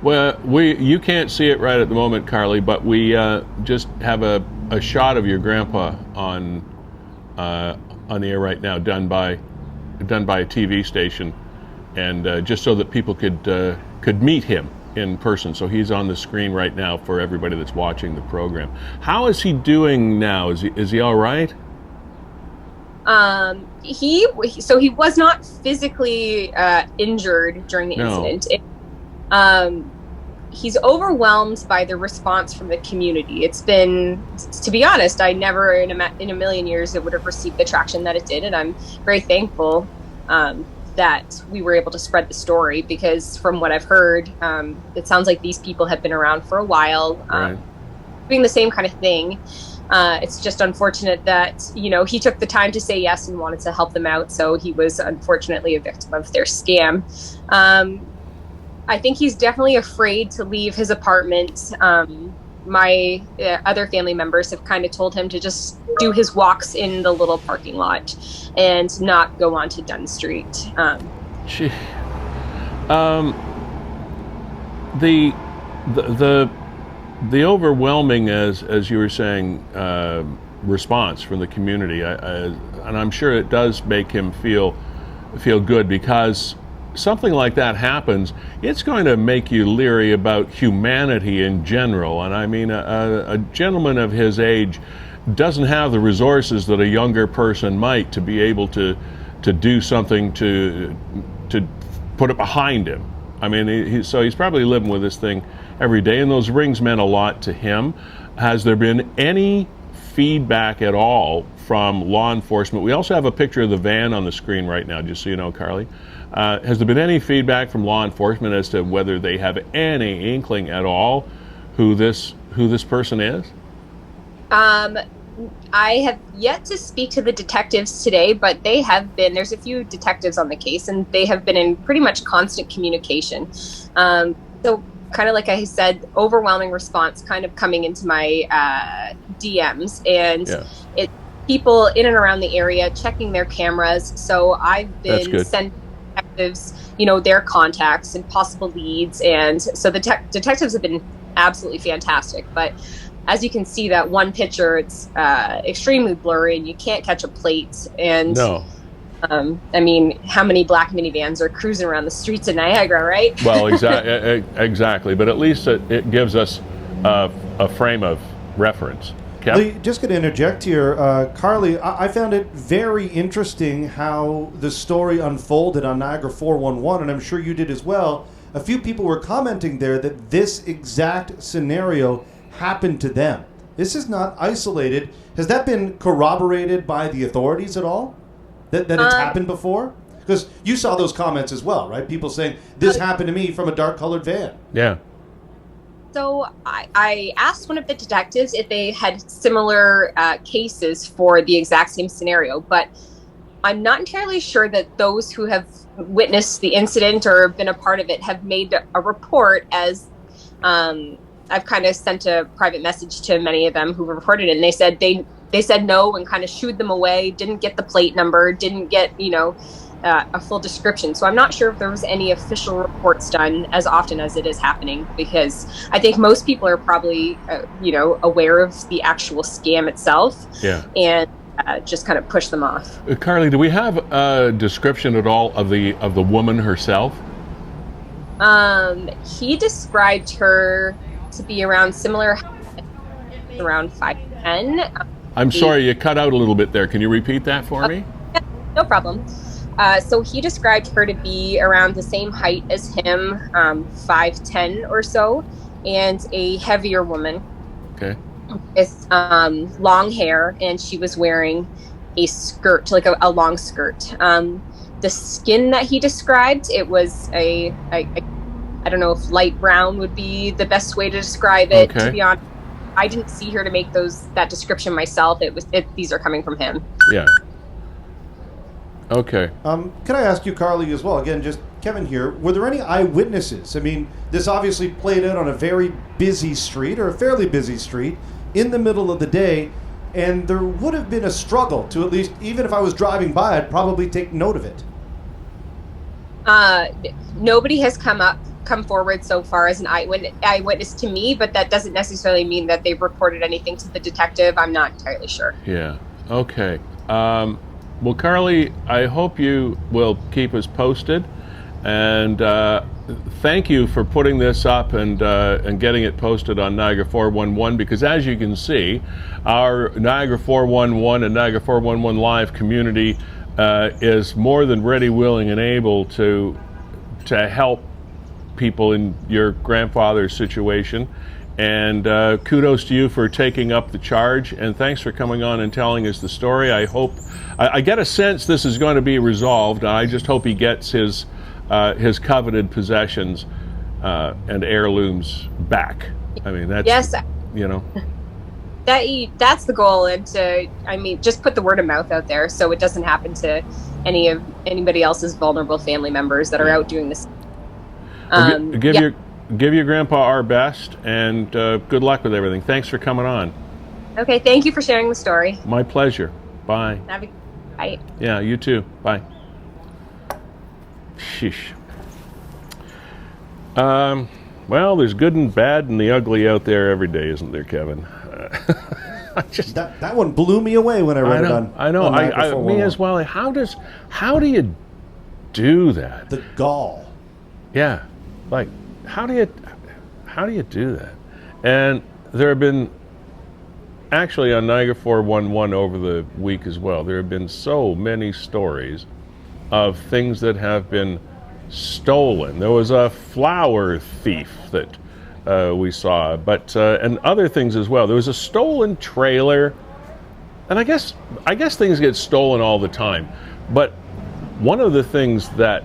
Well, you can't see it right at the moment, Karleigh, but we just have a shot of your grandpa on the air right now, done by a TV station, and just so that people could meet him in person. So he's on the screen right now for everybody that's watching the program. How is he doing now? Is he all right? He was not physically injured during the incident. He's overwhelmed by the response from the community. It's been, to be honest, I never in a million years it would have received the traction that it did, and I'm very thankful that we were able to spread the story, because from what I've heard, it sounds like these people have been around for a while, right, doing the same kind of thing. It's just unfortunate that, he took the time to say yes and wanted to help them out, so he was unfortunately a victim of their scam. I think he's definitely afraid to leave his apartment. My other family members have kind of told him to just do his walks in the little parking lot and not go on to Dunn Street. The overwhelming, as you were saying, response from the community, and I'm sure it does make him feel good, because something like that happens, it's going to make you leery about humanity in general. And I mean, a gentleman of his age doesn't have the resources that a younger person might to be able to do something to put it behind him. I mean, so he's probably living with this thing every day, and those rings meant a lot to him. Has there been any feedback at all from law enforcement? We also have a picture of the van on the screen right now, just so you know, Karleigh. Has there been any feedback from law enforcement as to whether they have any inkling at all who this person is? I have yet to speak to the detectives today, but there's a few detectives on the case, and they have been in pretty much constant communication. So kind of like I said, overwhelming response kind of coming into my DMs, and it's people in and around the area checking their cameras. So I've been sending detectives, their contacts and possible leads, and so the detectives have been absolutely fantastic. But as you can see, that one picture, it's extremely blurry, and you can't catch a plate. And I mean, how many black minivans are cruising around the streets of Niagara, right? Well, exactly. But at least it gives us a frame of reference. Lee, just going to interject here. Karleigh, I found it very interesting how the story unfolded on Niagara 411, and I'm sure you did as well. A few people were commenting there that this exact scenario happened to them. This is not isolated. Has that been corroborated by the authorities at all? That it's happened before? Because you saw those comments as well, right? People saying, this happened to me from a dark-colored van. Yeah. So I asked one of the detectives if they had similar cases for the exact same scenario, but I'm not entirely sure that those who have witnessed the incident or been a part of it have made a report, as I've kind of sent a private message to many of them who reported it, and they said they said no and kind of shooed them away, didn't get the plate number, didn't get, a full description. So I'm not sure if there was any official reports done as often as it is happening, because I think most people are probably, aware of the actual scam itself. Yeah. And just kind of push them off. Karleigh, do we have a description at all of the woman herself? He described her to be around similar, around 5'10". I'm sorry, you cut out a little bit there. Can you repeat that for me? Yeah, no problem. So he described her to be around the same height as him, 5'10" or so, and a heavier woman. Okay. With long hair, and she was wearing a skirt, like a long skirt. The skin that he described, it was I don't know if light brown would be the best way to describe it. Okay. To be honest, I didn't see her to make that description myself. These are coming from him. Yeah. Okay. Can I ask you, Karleigh, as well? Again, just Kevin here. Were there any eyewitnesses? I mean, this obviously played out on a very busy street, or a fairly busy street, in the middle of the day, and there would have been a struggle to, at least, even if I was driving by, I'd probably take note of it. Nobody has come forward so far as an eyewitness to me, but that doesn't necessarily mean that they've reported anything to the detective. I'm not entirely sure. Yeah. Okay. Well, Karleigh, I hope you will keep us posted, and thank you for putting this up and getting it posted on Niagara 411, because as you can see, our Niagara 411 and Niagara 411 Live community is more than ready, willing, and able to help people in your grandfather's situation. And kudos to you for taking up the charge, and thanks for coming on and telling us the story. I get a sense this is going to be resolved. I just hope he gets his coveted possessions and heirlooms back. I mean, that's, yes, you know. That's the goal, and just put the word of mouth out there so it doesn't happen to anybody else's vulnerable family members that are out doing this. Give your grandpa our best, and good luck with everything. Thanks for coming on. Okay, thank you for sharing the story. My pleasure. Bye. Bye. Yeah, you too. Bye. Sheesh. Well, there's good and bad and the ugly out there every day, isn't there, Kevin? That one blew me away when I read it on. I know. Me as well. How do you do that? The gall. Yeah, like how do you do that? And there have been, actually on Niagara 411 over the week as well, there have been so many stories of things that have been stolen. There was a flower thief that we saw, but and other things as well. There was a stolen trailer, and I guess things get stolen all the time. But one of the things that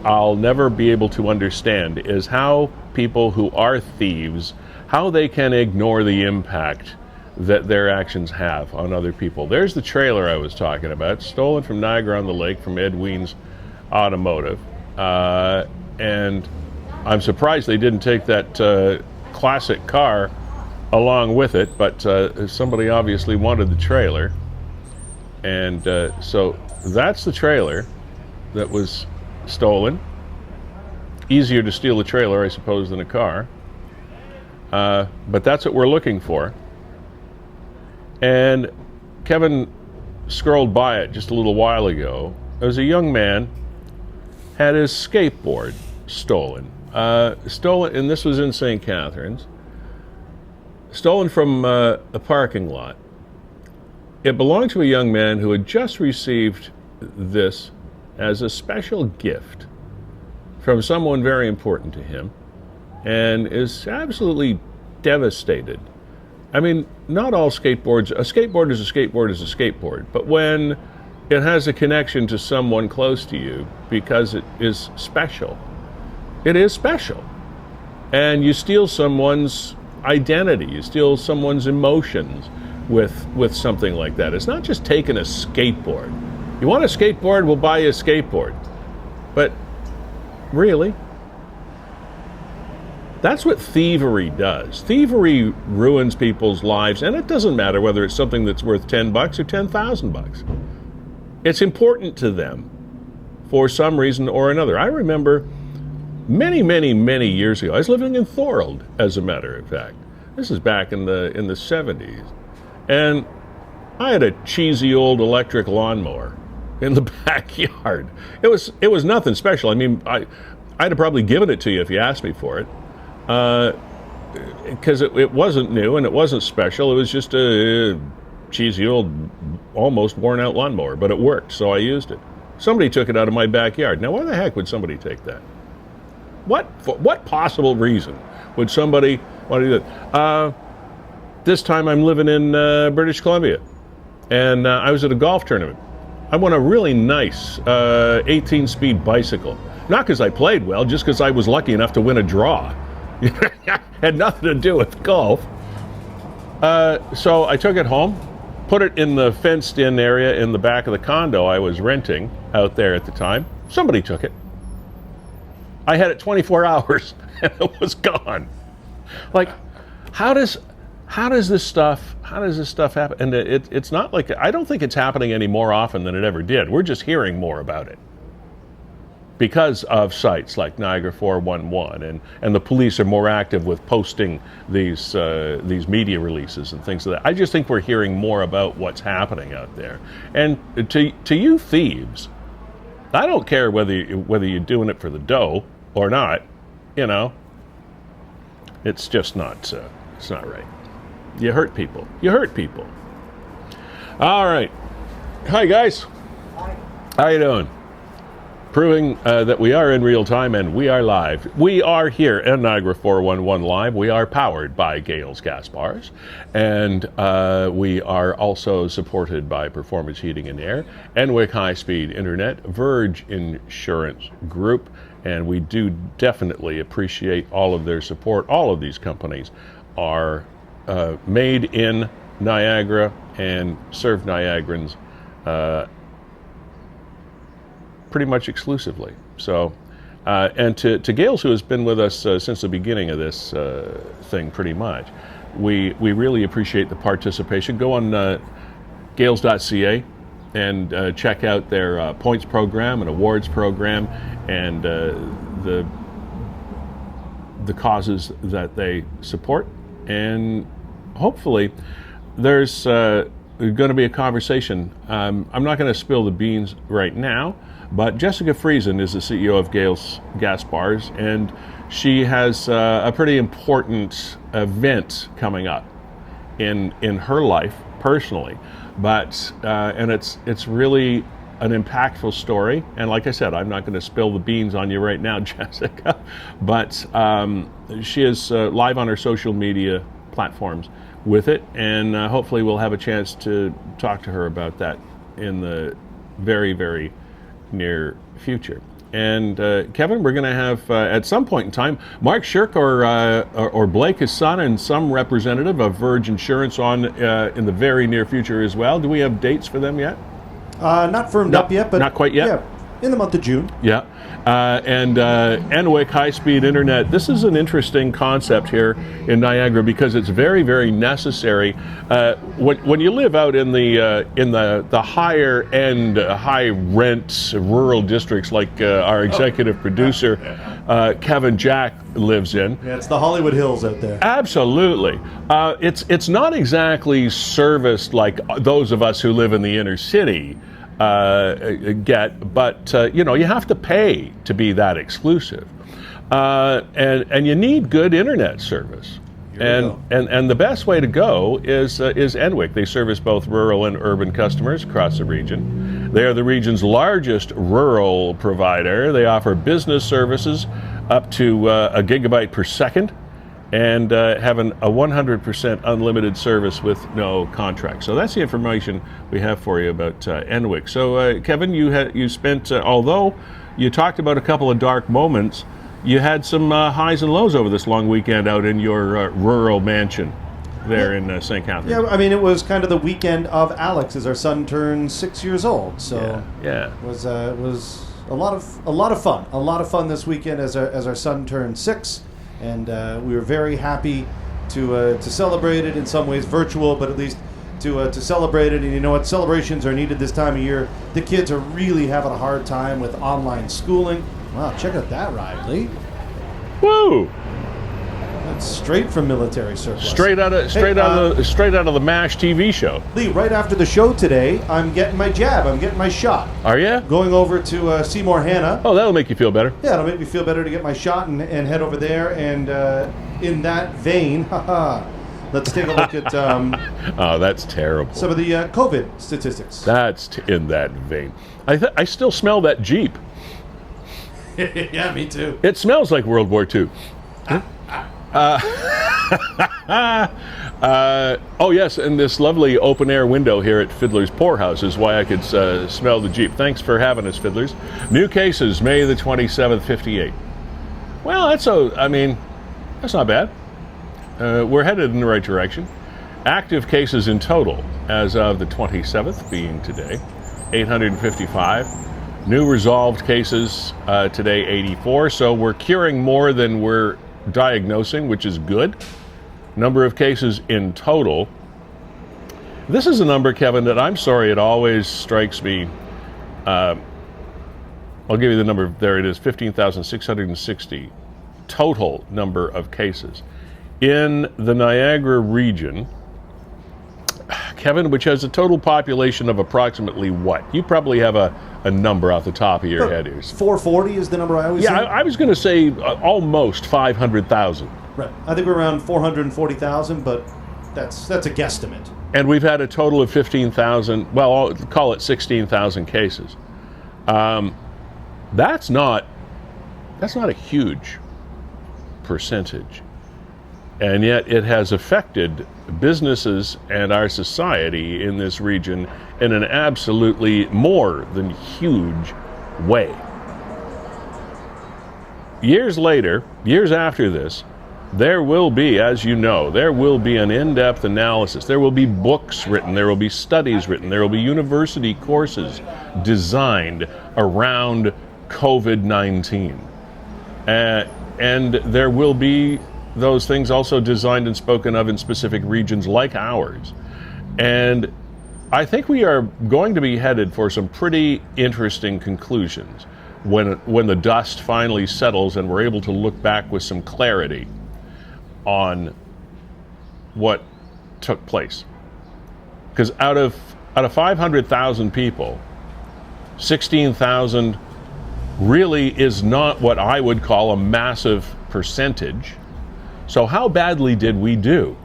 I'll never be able to understand is how people who are thieves, how they can ignore the impact that their actions have on other people. There's the trailer I was talking about, stolen from Niagara-on-the-Lake from Ed Ween's Automotive. And I'm surprised they didn't take that classic car along with it, but somebody obviously wanted the trailer. And so that's the trailer that was stolen. Easier to steal a trailer, I suppose, than a car. But that's what we're looking for. And Kevin scrolled by it just a little while ago. There was a young man had his skateboard stolen. And this was in St. Catharines. Stolen from a parking lot. It belonged to a young man who had just received this as a special gift from someone very important to him, and is absolutely devastated. I mean, not all skateboards, a skateboard is a skateboard is a skateboard, but when it has a connection to someone close to you because it is special, it is special. And you steal someone's identity, you steal someone's emotions with something like that. It's not just taking a skateboard. You want a skateboard, we'll buy you a skateboard. But really, that's what thievery does. Thievery ruins people's lives, and it doesn't matter whether it's something that's worth $10 or $10,000. It's important to them for some reason or another. I remember many, many, many years ago, I was living in Thorold, as a matter of fact. This is back in the 70s. And I had a cheesy old electric lawnmower in the backyard. It was nothing special. I mean, I I'd have probably given it to you if you asked me for it. Because it wasn't new and it wasn't special. It was just a cheesy old, almost worn-out lawnmower, but it worked, so I used it. Somebody took it out of my backyard. Now, why the heck would somebody take that? For what possible reason would somebody want to do that? This time I'm living in British Columbia, and I was at a golf tournament. I won a really nice 18-speed bicycle. Not because I played well, just because I was lucky enough to win a draw. Had nothing to do with golf. So I took it home, put it in the fenced-in area in the back of the condo I was renting out there at the time. Somebody took it. I had it 24 hours, and it was gone. Like, how does this stuff happen? And it's not like, I don't think it's happening any more often than it ever did. We're just hearing more about it because of sites like Niagara 411, and the police are more active with posting these media releases and things like that. I just think we're hearing more about what's happening out there. And to you thieves, I don't care whether you're doing it for the dough or not. You know, it's just not. It's not right. You hurt people. All right. Hi, guys. Hi. How you doing? Proving that we are in real time and we are live. We are here at Niagara 411 Live. We are powered by Gales Gas Bars, and we are also supported by Performance Heating and Air, Enwick High Speed Internet, Verge Insurance Group, and we do definitely appreciate all of their support. All of these companies are made in Niagara and serve Niagarans pretty much exclusively. So, and to Gales, who has been with us since the beginning of this thing pretty much, we really appreciate the participation. Go on gales.ca and check out their points program and awards program and the causes that they support. And hopefully there's going to be a conversation. I'm not going to spill the beans right now, but Jessica Friesen is the CEO of Gales Gas Bars, and she has a pretty important event coming up in her life personally. But and it's really an impactful story. And like I said, I'm not going to spill the beans on you right now, Jessica. But she is live on her social media platforms with it, and hopefully we'll have a chance to talk to her about that in the very, very near future. And Kevin, we're going to have at some point in time Mark Shirk or Blake, his son, and some representative of Verge Insurance on in the very near future as well. Do we have dates for them yet? Not firmed up yet, but not quite yet. Yeah, in the month of June. Yeah, and Enwick high-speed internet. This is an interesting concept here in Niagara because it's very, very necessary. When you live out in the higher end, high rent rural districts like our executive producer Kevin Jack lives in. Yeah, it's the Hollywood Hills out there. Absolutely. It's not exactly serviced like those of us who live in the inner city get, but you have to pay to be that exclusive, and you need good internet service. And the best way to go is Enwick. They service both rural and urban customers across the region. They are the region's largest rural provider. They offer business services up to a gigabyte per second, and having a 100% unlimited service with no contract. So that's the information we have for you about Enwick. So Kevin, you spent, although you talked about a couple of dark moments, you had some highs and lows over this long weekend out in your rural mansion there in St. Catharines. Yeah, I mean, it was kind of the weekend of Alex as our son turned 6 years old. So yeah. It was a lot of fun. A lot of fun this weekend as our son turned 6. And we were very happy to celebrate it, in some ways virtual, but at least to celebrate it. And you know what? Celebrations are needed this time of year. The kids are really having a hard time with online schooling. Wow, check out that ride, Lee. Woo! It's straight from military surplus. Straight out of the MASH TV show. Lee, right after the show today, I'm getting my jab. I'm getting my shot. Are you? Going over to Seymour Hannah. Oh, that'll make you feel better. Yeah, it'll make me feel better to get my shot and head over there. And in that vein, let's take a look at oh, that's terrible. some of the COVID statistics. That's in that vein. I still smell that Jeep. Yeah, me too. It smells like World War II. Oh yes, and this lovely open air window here at Fiddler's Poorhouse is why I could smell the Jeep. Thanks for having us, Fiddlers. New cases, May the 27th, 58. Well, that's not bad. We're headed in the right direction. Active cases in total as of the 27th, being today, 855. New resolved cases today, 84. So we're curing more than we're diagnosing, which is good. Number of cases in total. This is a number, Kevin, that I'm sorry, it always strikes me. I'll give you the number. There it is, 15,660 total number of cases. In the Niagara region, Kevin, which has a total population of approximately what? You probably have a number off the top of your head here. 440 is the number I always say. I was going to say almost 500,000. Right. I think we're around 440,000, but that's a guesstimate. And we've had a total of 15,000, well, I'll call it 16,000 cases. That's not a huge percentage. And yet it has affected businesses and our society in this region in an absolutely more than huge way. Years later, years after this, there will be, as you know, there will be an in-depth analysis. There will be books written, there will be studies written, there will be university courses designed around COVID-19. And there will be those things also designed and spoken of in specific regions like ours. And I think we are going to be headed for some pretty interesting conclusions when the dust finally settles and we're able to look back with some clarity on what took place. Because out of 500,000 people, 16,000 really is not what I would call a massive percentage. So how badly did we do?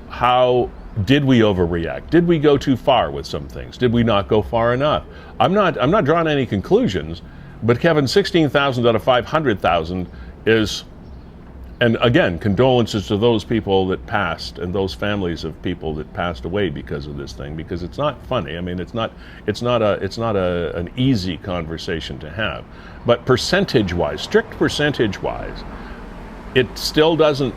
How did we overreact? Did we go too far with some things? Did we not go far enough? I'm not drawing any conclusions, but Kevin, 16,000 out of 500,000 is, and again, condolences to those people that passed and those families of people that passed away because of this thing, because it's not funny. I mean, it's not an easy conversation to have. But percentage-wise, strict percentage-wise, it still doesn't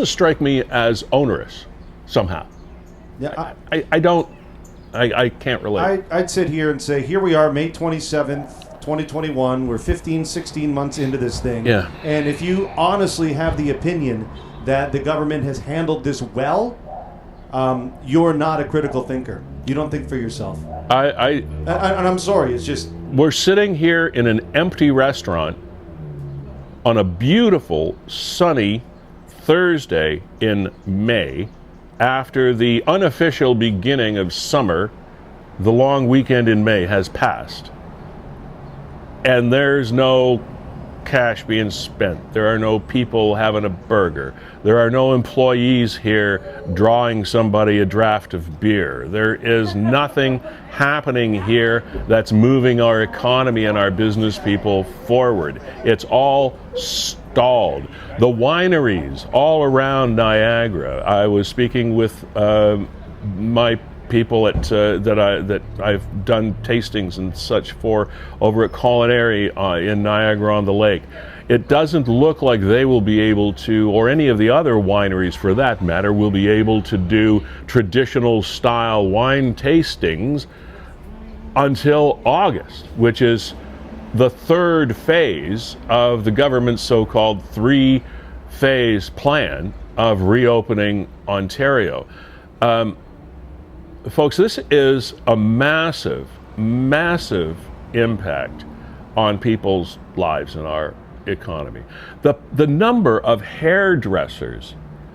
strike me as onerous somehow. Yeah, I can't relate. I'd sit here and say, here we are, May 27th, 2021. We're 15, 16 months into this thing. Yeah. And if you honestly have the opinion that the government has handled this well, you're not a critical thinker. You don't think for yourself. And I'm sorry, it's just... We're sitting here in an empty restaurant on a beautiful, sunny Thursday in May, after the unofficial beginning of summer. The long weekend in May has passed. And there's no cash being spent. There are no people having a burger. There are no employees here drawing somebody a draft of beer. There is nothing happening here that's moving our economy and our business people forward. It's all stalled. The wineries all around Niagara. I was speaking with my people that I've done tastings and such for over at Culinary in Niagara-on-the-Lake. It doesn't look like they will be able to, or any of the other wineries for that matter, will be able to do traditional style wine tastings until August, which is the third phase of the government's so-called 3-phase plan of reopening Ontario. Folks, this is a massive, massive impact on people's lives in our economy. The number of hairdressers,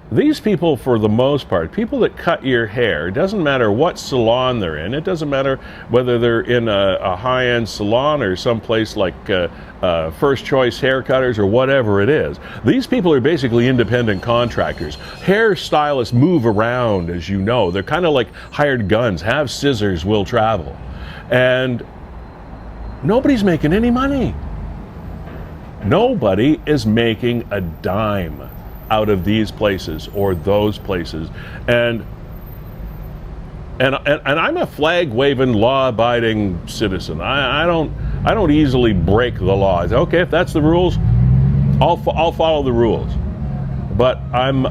these people, for the most part, people that cut your hair, it doesn't matter what salon they're in, it doesn't matter whether they're in a high-end salon or someplace like First Choice Haircutters or whatever it is. These people are basically independent contractors. Hairstylists move around, as you know. They're kind of like hired guns. Have scissors, will travel. And nobody's making any money. Nobody is making a dime out of these places or those places, and I'm a flag-waving, law-abiding citizen. I don't easily break the laws. Okay, if that's the rules, I'll follow the rules. But I'm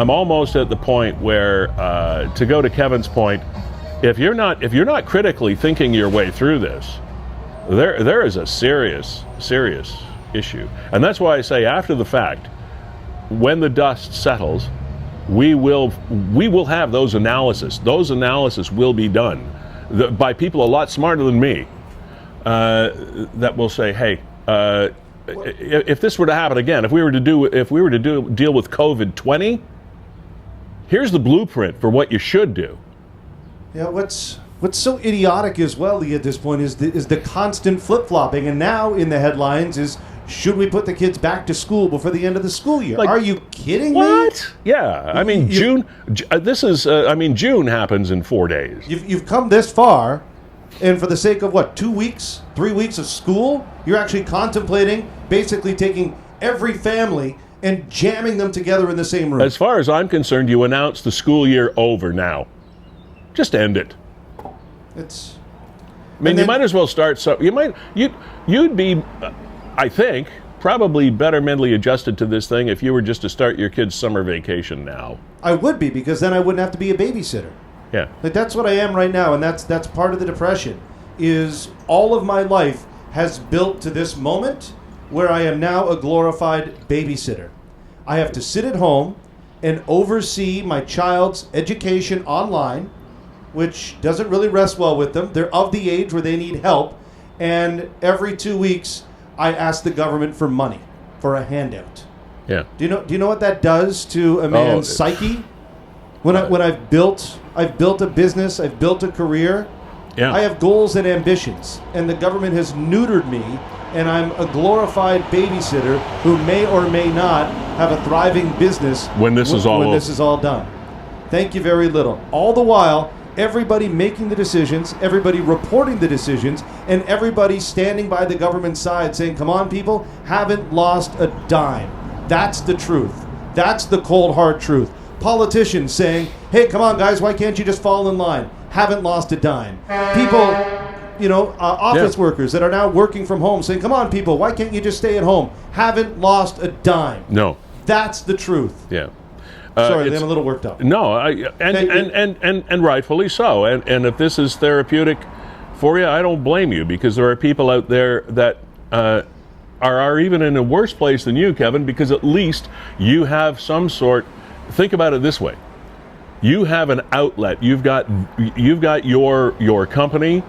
almost at the point where, to go to Kevin's point, if you're not critically thinking your way through this, there is a serious issue, and that's why I say after the fact, when the dust settles, we will have those analysis. Those analysis will be done by people a lot smarter than me. That will say, hey, if this were to happen again, if we were to deal with COVID-20, here's the blueprint for what you should do. Yeah, what's so idiotic as well, Lee, at this point is the constant flip-flopping, and now in the headlines is, should we put the kids back to school before the end of the school year? Like, are you kidding me? What? Yeah, I mean, June happens in 4 days. You've come this far, and for the sake of what, 2 weeks, 3 weeks of school, you're actually contemplating basically taking every family and jamming them together in the same room. As far as I'm concerned, you announce the school year over now. Just end it. You might as well start. So you'd be, I think, probably better mentally adjusted to this thing if you were just to start your kid's summer vacation now. I would be, because then I wouldn't have to be a babysitter. Yeah. Like, that's what I am right now, and that's part of the depression, is all of my life has built to this moment where I am now a glorified babysitter. I have to sit at home and oversee my child's education online, which doesn't really rest well with them. They're of the age where they need help, and every 2 weeks I ask the government for money, for a handout. Yeah. Do you know what that does to a man's psyche? When I've built a business, I've built a career. Yeah. I have goals and ambitions, and the government has neutered me, and I'm a glorified babysitter who may or may not have a thriving business when this is all done. Thank you very little. All the while, everybody making the decisions, everybody reporting the decisions, and everybody standing by the government's side saying, come on, people, haven't lost a dime. That's the truth. That's the cold, hard truth. Politicians saying, hey, come on, guys, why can't you just fall in line? Haven't lost a dime. People, office workers that are now working from home saying, come on, people, why can't you just stay at home? Haven't lost a dime. No. That's the truth. Yeah. Sorry, I'm a little worked up. No, and rightfully so. And if this is therapeutic for you, I don't blame you, because there are people out there that are even in a worse place than you, Kevin, because at least you have some sort. Think about it this way: you have an outlet. You've got your company,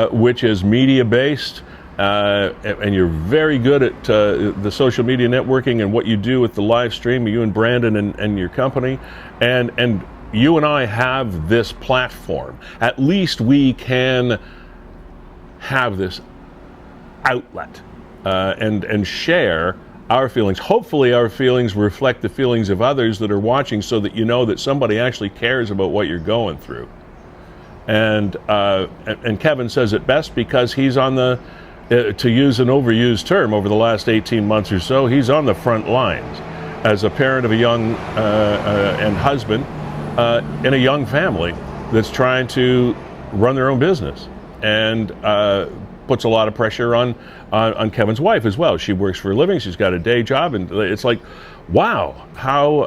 which is media based. And you're very good at the social media networking and what you do with the live stream, you and Brandon and your company, and you and I have this platform. At least we can have this outlet and share our feelings. Hopefully our feelings reflect the feelings of others that are watching, so that you know that somebody actually cares about what you're going through. And Kevin says it best, because he's on the to use an overused term, over the last 18 months or so, he's on the front lines as a parent of a young and husband in a young family that's trying to run their own business, and puts a lot of pressure on Kevin's wife as well. She works for a living, she's got a day job, and it's like, wow, how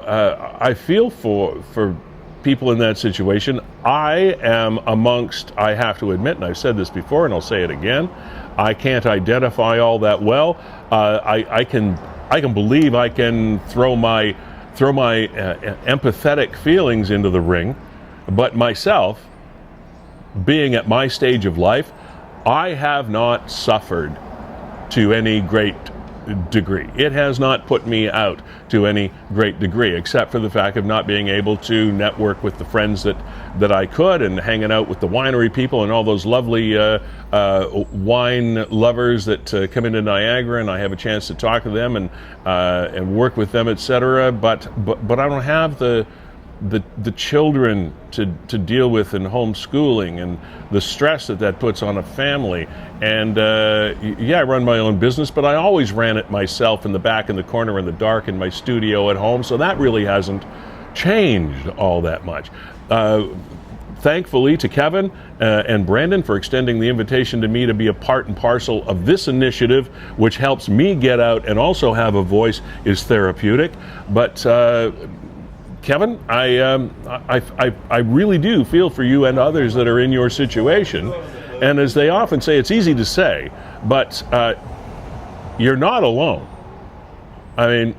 I feel for people in that situation. I am amongst, I have to admit, and I've said this before and I'll say it again, I can't identify all that well. I can believe I can throw my empathetic feelings into the ring, but myself, being at my stage of life, I have not suffered to any great degree. It has not put me out to any great degree, except for the fact of not being able to network with the friends that I could, and hanging out with the winery people and all those lovely wine lovers that come into Niagara, and I have a chance to talk to them and work with them, etc. But I don't have the children to deal with in homeschooling, and the stress that puts on a family. And I run my own business, but I always ran it myself in the back, in the corner, in the dark, in my studio at home. So that really hasn't changed all that much. Thankfully to Kevin and Brandon for extending the invitation to me to be a part and parcel of this initiative, which helps me get out and also have a voice, is therapeutic. But Kevin, I really do feel for you and others that are in your situation. And as they often say, it's easy to say, but you're not alone. I mean,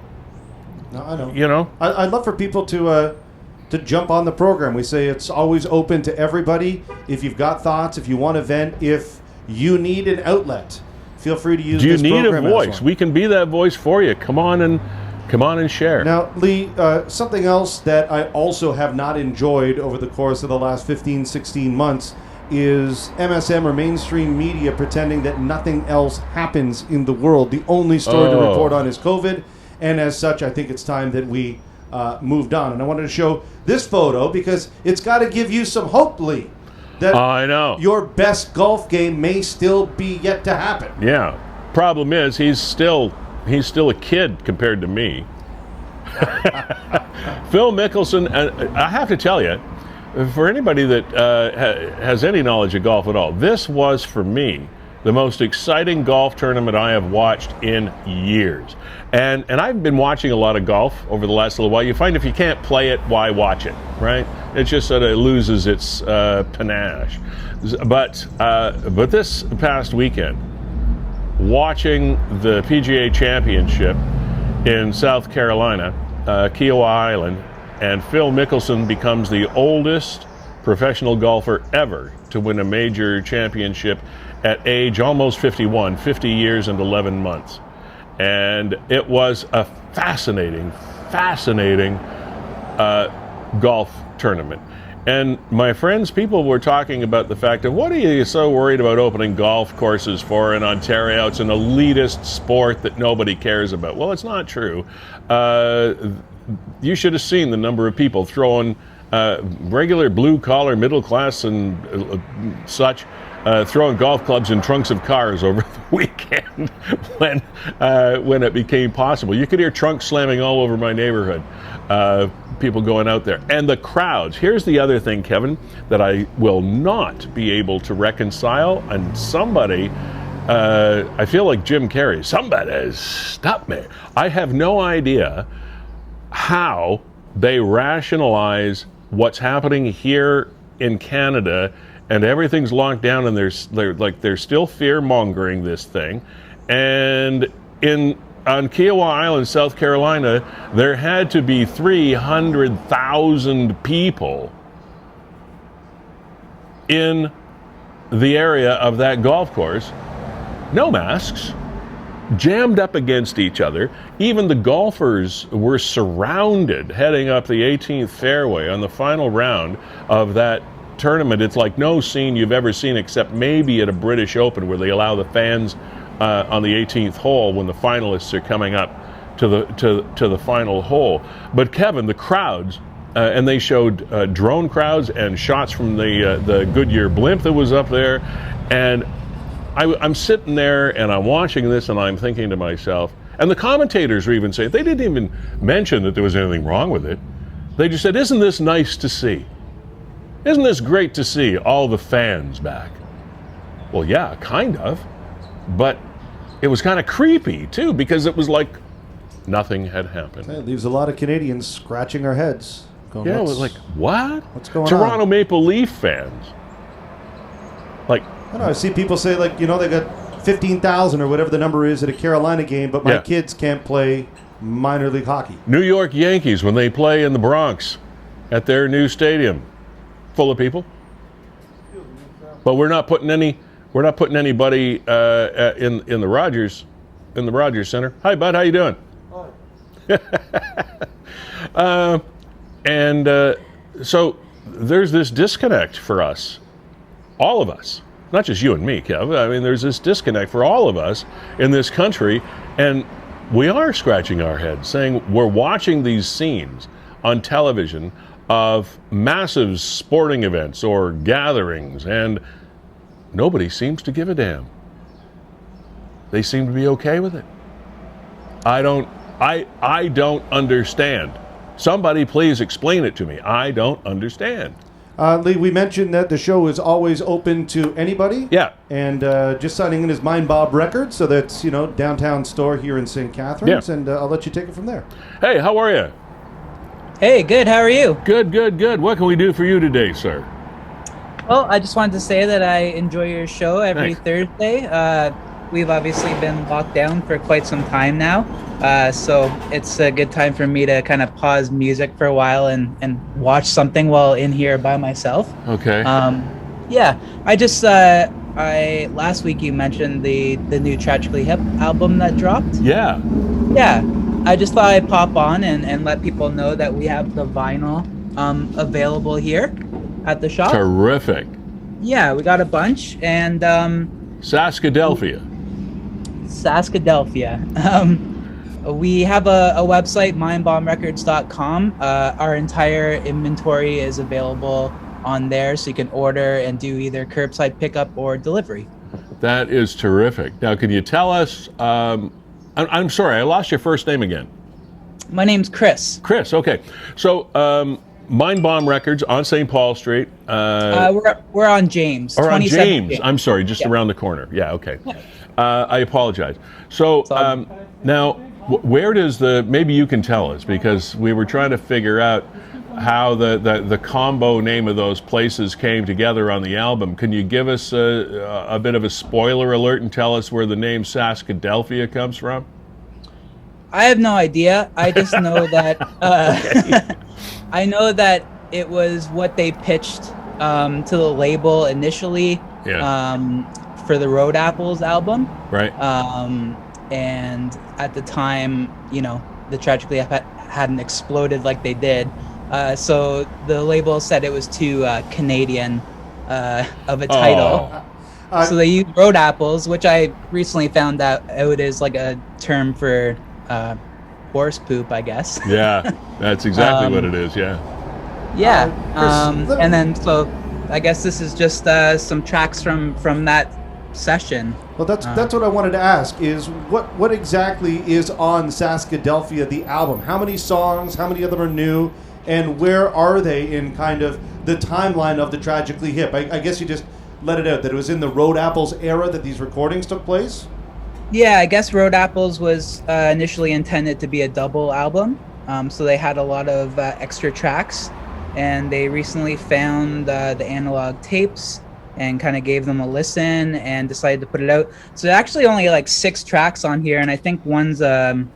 no, I know. You know, I'd love for people to jump on the program. We say it's always open to everybody. If you've got thoughts, if you want to vent, if you need an outlet, feel free to use this program. Do you need a voice? We can be that voice for you. Come on and share. Now, Lee, something else that I also have not enjoyed over the course of the last 15, 16 months is MSM or mainstream media pretending that nothing else happens in the world. The only story to report on is COVID, and as such, I think it's time that we moved on. And I wanted to show this photo because it's got to give you some hope, Lee, that I know your best golf game may still be yet to happen. Yeah. Problem is, he's still a kid compared to me. Phil Mickelson, I have to tell you, for anybody that has any knowledge of golf at all, this was, for me, the most exciting golf tournament I have watched in years. And I've been watching a lot of golf over the last little while. You find if you can't play it, why watch it, right? It just sort of loses its panache. But this past weekend, watching the PGA Championship in South Carolina, Kiowa Island, and Phil Mickelson becomes the oldest professional golfer ever to win a major championship at age almost 51, 50 years and 11 months. And it was a fascinating golf tournament. And my friends, people were talking about the fact of, what are you so worried about opening golf courses for in Ontario? It's an elitist sport that nobody cares about. Well, it's not true. You should have seen the number of people throwing regular blue-collar, middle-class and such, throwing golf clubs in trunks of cars over the weekend when it became possible. You could hear trunks slamming all over my neighborhood. People going out there. And the crowds. Here's the other thing, Kevin, that I will not be able to reconcile. And somebody, I feel like Jim Carrey, somebody stop me. I have no idea how they rationalize what's happening here in Canada, and everything's locked down, and they're still fear-mongering this thing. And on Kiowa Island, South Carolina, there had to be 300,000 people in the area of that golf course. No masks, jammed up against each other. Even the golfers were surrounded heading up the 18th fairway on the final round of that tournament. It's like no scene you've ever seen, except maybe at a British Open, where they allow the fans on the 18th hole when the finalists are coming up to the final hole. But Kevin, the crowds, and they showed drone crowds and shots from the Goodyear blimp that was up there, and I'm sitting there and I'm watching this and I'm thinking to myself, and the commentators were even saying, they didn't even mention that there was anything wrong with it. They just said, isn't this nice to see? Isn't this great to see all the fans back? Well, yeah, kind of. But it was kind of creepy, too, because it was like nothing had happened. It leaves a lot of Canadians scratching our heads. Going, yeah, it was like, what? What's going on? Toronto Maple Leaf fans. Like, I don't know, I see people say, like, you know, they got 15,000 or whatever the number is at a Carolina game, but my kids can't play minor league hockey. New York Yankees, when they play in the Bronx at their new stadium, full of people. But we're not putting anybody in the Rogers in the Rogers Center. Hi, bud. How you doing? So there's this disconnect for us, all of us, not just you and me, Kev. I mean, there's this disconnect for all of us in this country, and we are scratching our heads saying we're watching these scenes on television of massive sporting events or gatherings, and nobody seems to give a damn. They seem to be okay with it. I don't understand. Somebody please explain it to me. I don't understand. Lee, we mentioned that the show is always open to anybody. Yeah. And just signing in is Mind Bob Records, so that's, downtown store here in St. Catharines, and I'll let you take it from there. Hey, how are you? Hey, good. How are you? Good. What can we do for you today, sir? Well, I just wanted to say that I enjoy your show every Thanks. Thursday. We've obviously been locked down for quite some time now, so it's a good time for me to kind of pause music for a while and watch something while in here by myself. Okay. Yeah, last week you mentioned the new Tragically Hip album that dropped. Yeah. Yeah, I just thought I'd pop on and let people know that we have the vinyl available here at the shop. Terrific. Yeah, we got a bunch, and Saskadelphia. We have a website, mindbombrecords.com. Our entire inventory is available on there, so you can order and do either curbside pickup or delivery. That is terrific. Now, can you tell us, I'm sorry, I lost your first name again. My name's Chris. Chris, okay. So, Mind Bomb Records on St. Paul Street. We're on James. Or on 27 James. I'm sorry, just around the corner. Yeah, okay. I apologize. So, now, where does maybe you can tell us, because we were trying to figure out how the combo name of those places came together on the album. Can you give us a bit of a spoiler alert and tell us where the name Saskadelphia comes from? I have no idea. I just know that I know that it was what they pitched to the label initially for the Road Apples album. Right. And at the time, the Tragically hadn't exploded like they did. So the label said it was too Canadian of a title. So they used Road Apples, which I recently found out is like a term for horse poop, I guess. Yeah, that's exactly what it is, yeah. Yeah, and then so I guess this is just some tracks from that session. Well, that's what I wanted to ask, is what exactly is on Saskadelphia, the album? How many songs, how many of them are new, and where are they in kind of the timeline of the Tragically Hip? I guess you just let it out that it was in the Road Apples era that these recordings took place? Yeah, I guess Road Apples was initially intended to be a double album, so they had a lot of extra tracks, and they recently found the analog tapes and kind of gave them a listen and decided to put it out. So actually only like 6 tracks on here, and I think one's a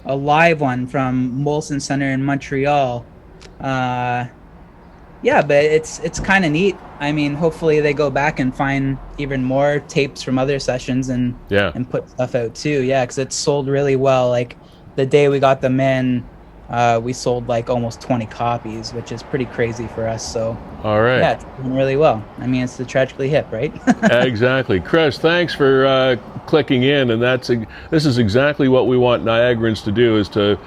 live one from Molson Center in Montreal. Yeah, but it's kind of neat. I mean, hopefully they go back and find even more tapes from other sessions and put stuff out too. Yeah, because it's sold really well. Like the day we got them in, we sold like almost 20 copies, which is pretty crazy for us. So all right, yeah, it's doing really well. I mean, it's the Tragically Hip, right? Exactly. Chris, thanks for clicking in, and this is exactly what we want Niagarans to do, is to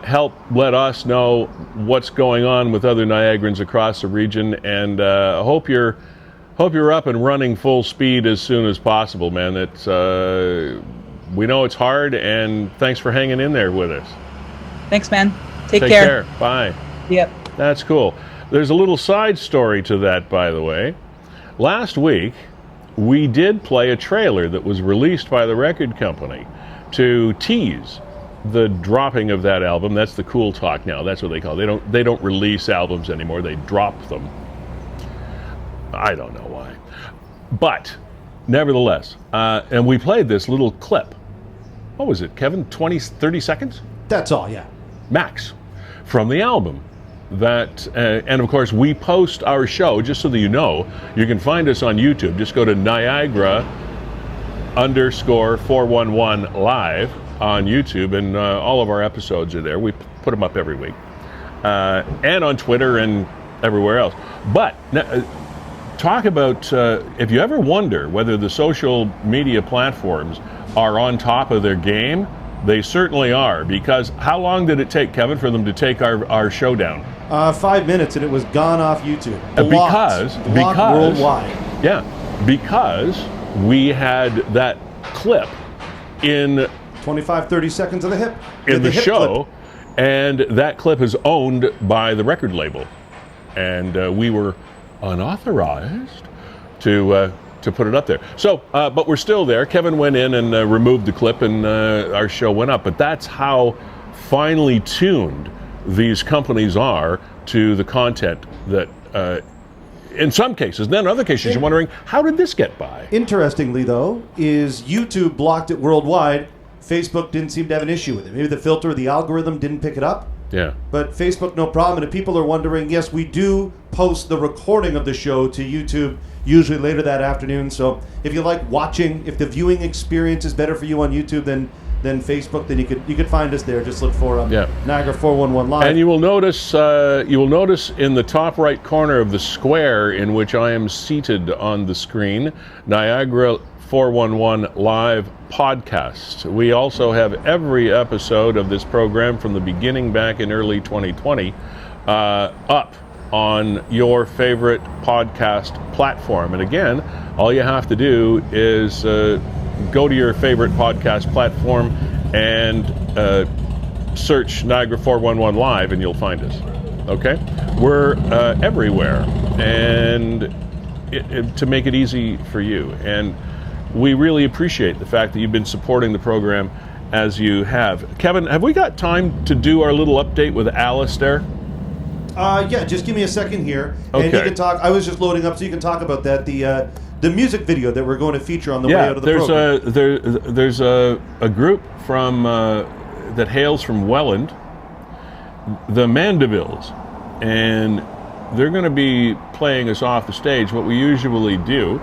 help let us know what's going on with other Niagarans across the region, and hope you're up and running full speed as soon as possible, man. It's we know it's hard, and thanks for hanging in there with us. Thanks, man. Take care. Bye. Yep. That's cool. There's a little side story to that, by the way. Last week, we did play a trailer that was released by the record company to tease the dropping of that album. That's the cool talk now. That's what they call it. They don't release albums anymore. They drop them. I don't know why. But nevertheless, and we played this little clip. What was it, Kevin? 20, 30 seconds? That's all, yeah. Max, from the album. That and of course we post our show, just so that you know, you can find us on YouTube. Just go to Niagara _411 live on YouTube, and all of our episodes are there. We put them up every week. And on Twitter and everywhere else. But talk about, if you ever wonder whether the social media platforms are on top of their game, they certainly are, because how long did it take, Kevin, for them to take our show down? 5 minutes and it was gone off YouTube. Because worldwide. Yeah, because we had that clip in 25-30 seconds of the hip. in the hip show, clip. and that clip is owned by the record label, and we were unauthorized to put it up there. So, but we're still there. Kevin went in and removed the clip, and our show went up. But that's how finely tuned these companies are to the content that, in some cases, then in other cases, you're wondering, how did this get by? Interestingly, though, is YouTube blocked it worldwide. Facebook didn't seem to have an issue with it. Maybe the filter, the algorithm didn't pick it up. Yeah. But Facebook, no problem. And if people are wondering, yes, we do post the recording of the show to YouTube, usually later that afternoon. So if you like watching, if the viewing experience is better for you on YouTube than Facebook, then you could find us there. Just look for Niagara 411 Live. And you will notice in the top right corner of the square in which I am seated on the screen, Niagara 411 Live podcast. We also have every episode of this program from the beginning back in early 2020 up on your favorite podcast platform. And again, all you have to do is go to your favorite podcast platform and search Niagara 411 Live and you'll find us. Okay? We're everywhere, and to make it easy for you. And we really appreciate the fact that you've been supporting the program as you have. Kevin, have we got time to do our little update with Alistair? Yeah, just give me a second here. Okay. And you can talk. I was just loading up so you can talk about that. The music video that we're going to feature on the way out of the program. There's a group from that hails from Welland, the Mandevilles, and they're going to be playing us off the stage. What we usually do,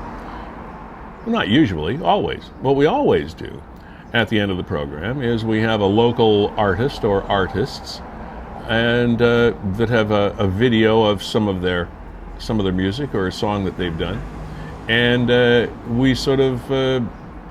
not usually, always, what we always do at the end of the program is we have a local artist or artists and that have a video of some of their music or a song that they've done, and we sort of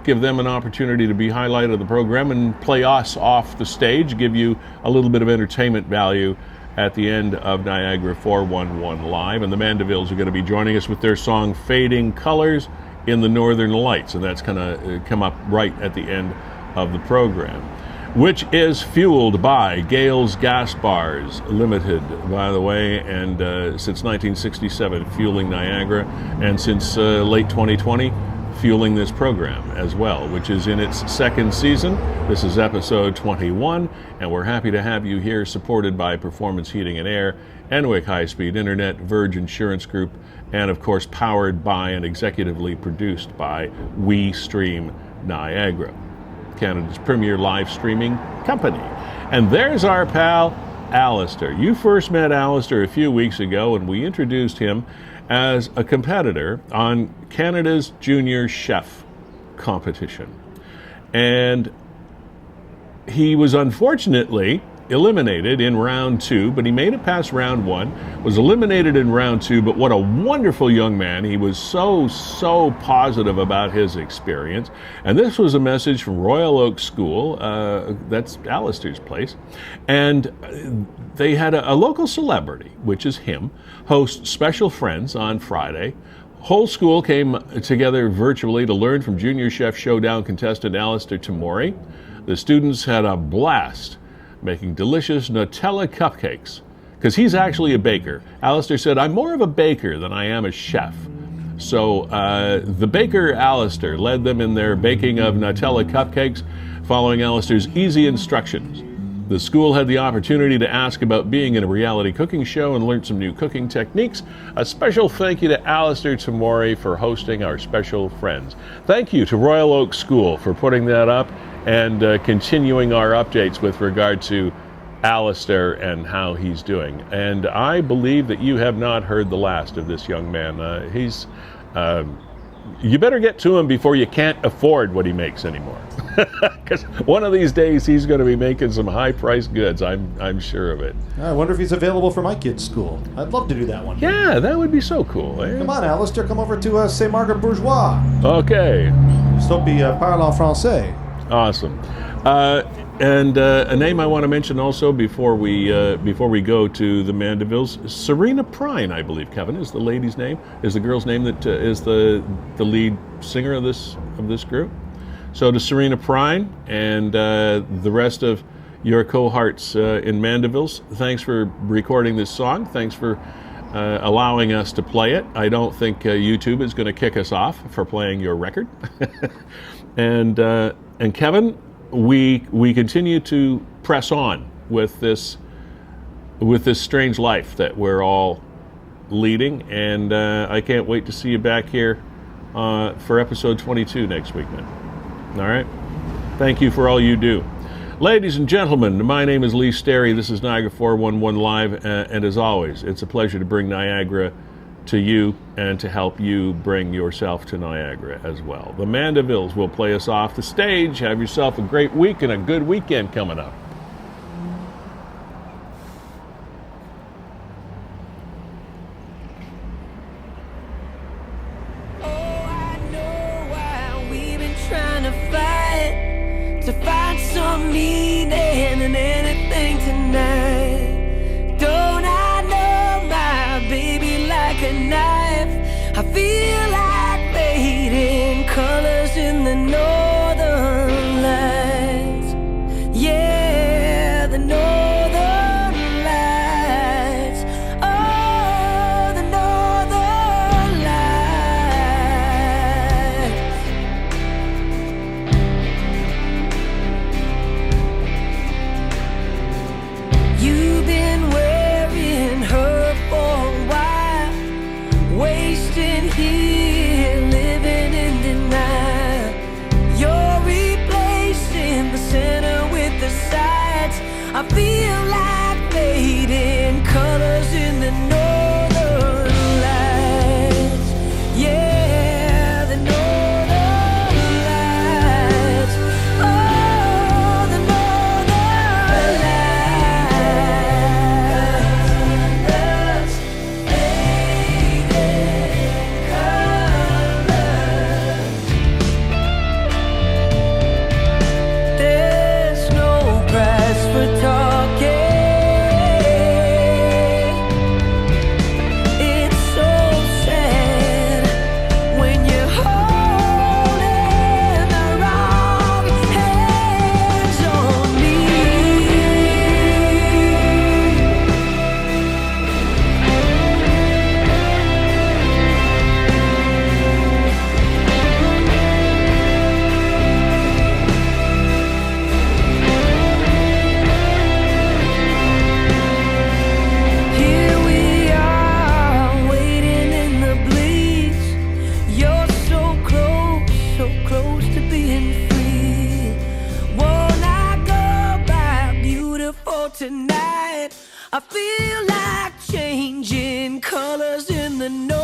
give them an opportunity to be highlighted of the program and play us off the stage, give you a little bit of entertainment value at the end of Niagara 411 Live. And the Mandevilles are going to be joining us with their song Fading Colors in the Northern Lights, and that's going to come up right at the end of the program, which is fueled by Gales Gas Bars Limited, by the way, and since 1967 fueling Niagara, and since late 2020 fueling this program as well, which is in its second season. This is episode 21, and we're happy to have you here, supported by Performance Heating and Air, Enwick High Speed Internet, Verge Insurance Group, and of course powered by and executively produced by WeeStream Niagara, Canada's premier live streaming company. And there's our pal Alistair. You first met Alistair a few weeks ago, and we introduced him as a competitor on Canada's Junior Chef competition. And he was unfortunately eliminated in round 2, but he made it past round 1, was eliminated in round 2, but what a wonderful young man. He was so positive about his experience. And this was a message from Royal Oak School, that's Alistair's place, and they had a local celebrity, which is him, host Special Friends on Friday. Whole school came together virtually to learn from Junior Chef Showdown contestant Alistair Tamori. The students had a blast making delicious Nutella cupcakes, because he's actually a baker. Alistair said, I'm more of a baker than I am a chef. So the baker Alistair led them in their baking of Nutella cupcakes, following Alistair's easy instructions. The school had the opportunity to ask about being in a reality cooking show and learn some new cooking techniques. A special thank you to Alistair Tamori for hosting our Special Friends. Thank you to Royal Oak School for putting that up and continuing our updates with regard to Alistair and how he's doing. And I believe that you have not heard the last of this young man. He's you better get to him before you can't afford what he makes anymore. Because one of these days he's going to be making some high-priced goods. I'm sure of it. I wonder if he's available for my kid's school. I'd love to do that one. Yeah, that would be so cool. Eh? Come on, Alistair, come over to St. Margaret Bourgeois. Okay. So be parle en français. Awesome. And a name I want to mention also before we go to the Mandevilles, Serena Prine, I believe, Kevin, is the lady's name, is the girl's name that is the lead singer of this group. So to Serena Prine and the rest of your cohorts in Mandevilles, thanks for recording this song. Thanks for allowing us to play it. I don't think YouTube is going to kick us off for playing your record. And Kevin, we continue to press on with this strange life that we're all leading, and I can't wait to see you back here for episode 22 next week, man. All right? Thank you for all you do. Ladies and gentlemen, my name is Lee Sterry. This is Niagara 411 Live, and as always, it's a pleasure to bring Niagara to you and to help you bring yourself to Niagara as well. The Mandevilles will play us off the stage. Have yourself a great week and a good weekend coming up. To find some meaning in anything tonight. Don't I know my baby like a knife? I feel like fading colors in the northern lights. Yeah, the northern lights. Oh, the northern lights. You've been wearing her for a while, wasting here, living in denial. You're replacing the center with the sides. I feel like fading colors in the northern lights. Yeah, the northern lights. Oh, the northern lights. Fading colors. There's no price for talking. It's so sad when you're holding the wrong hands on me. Here we are, waiting in the bleeds. You're so close to being free. Won't I go by beautiful tonight? I feel like changing colors in the north.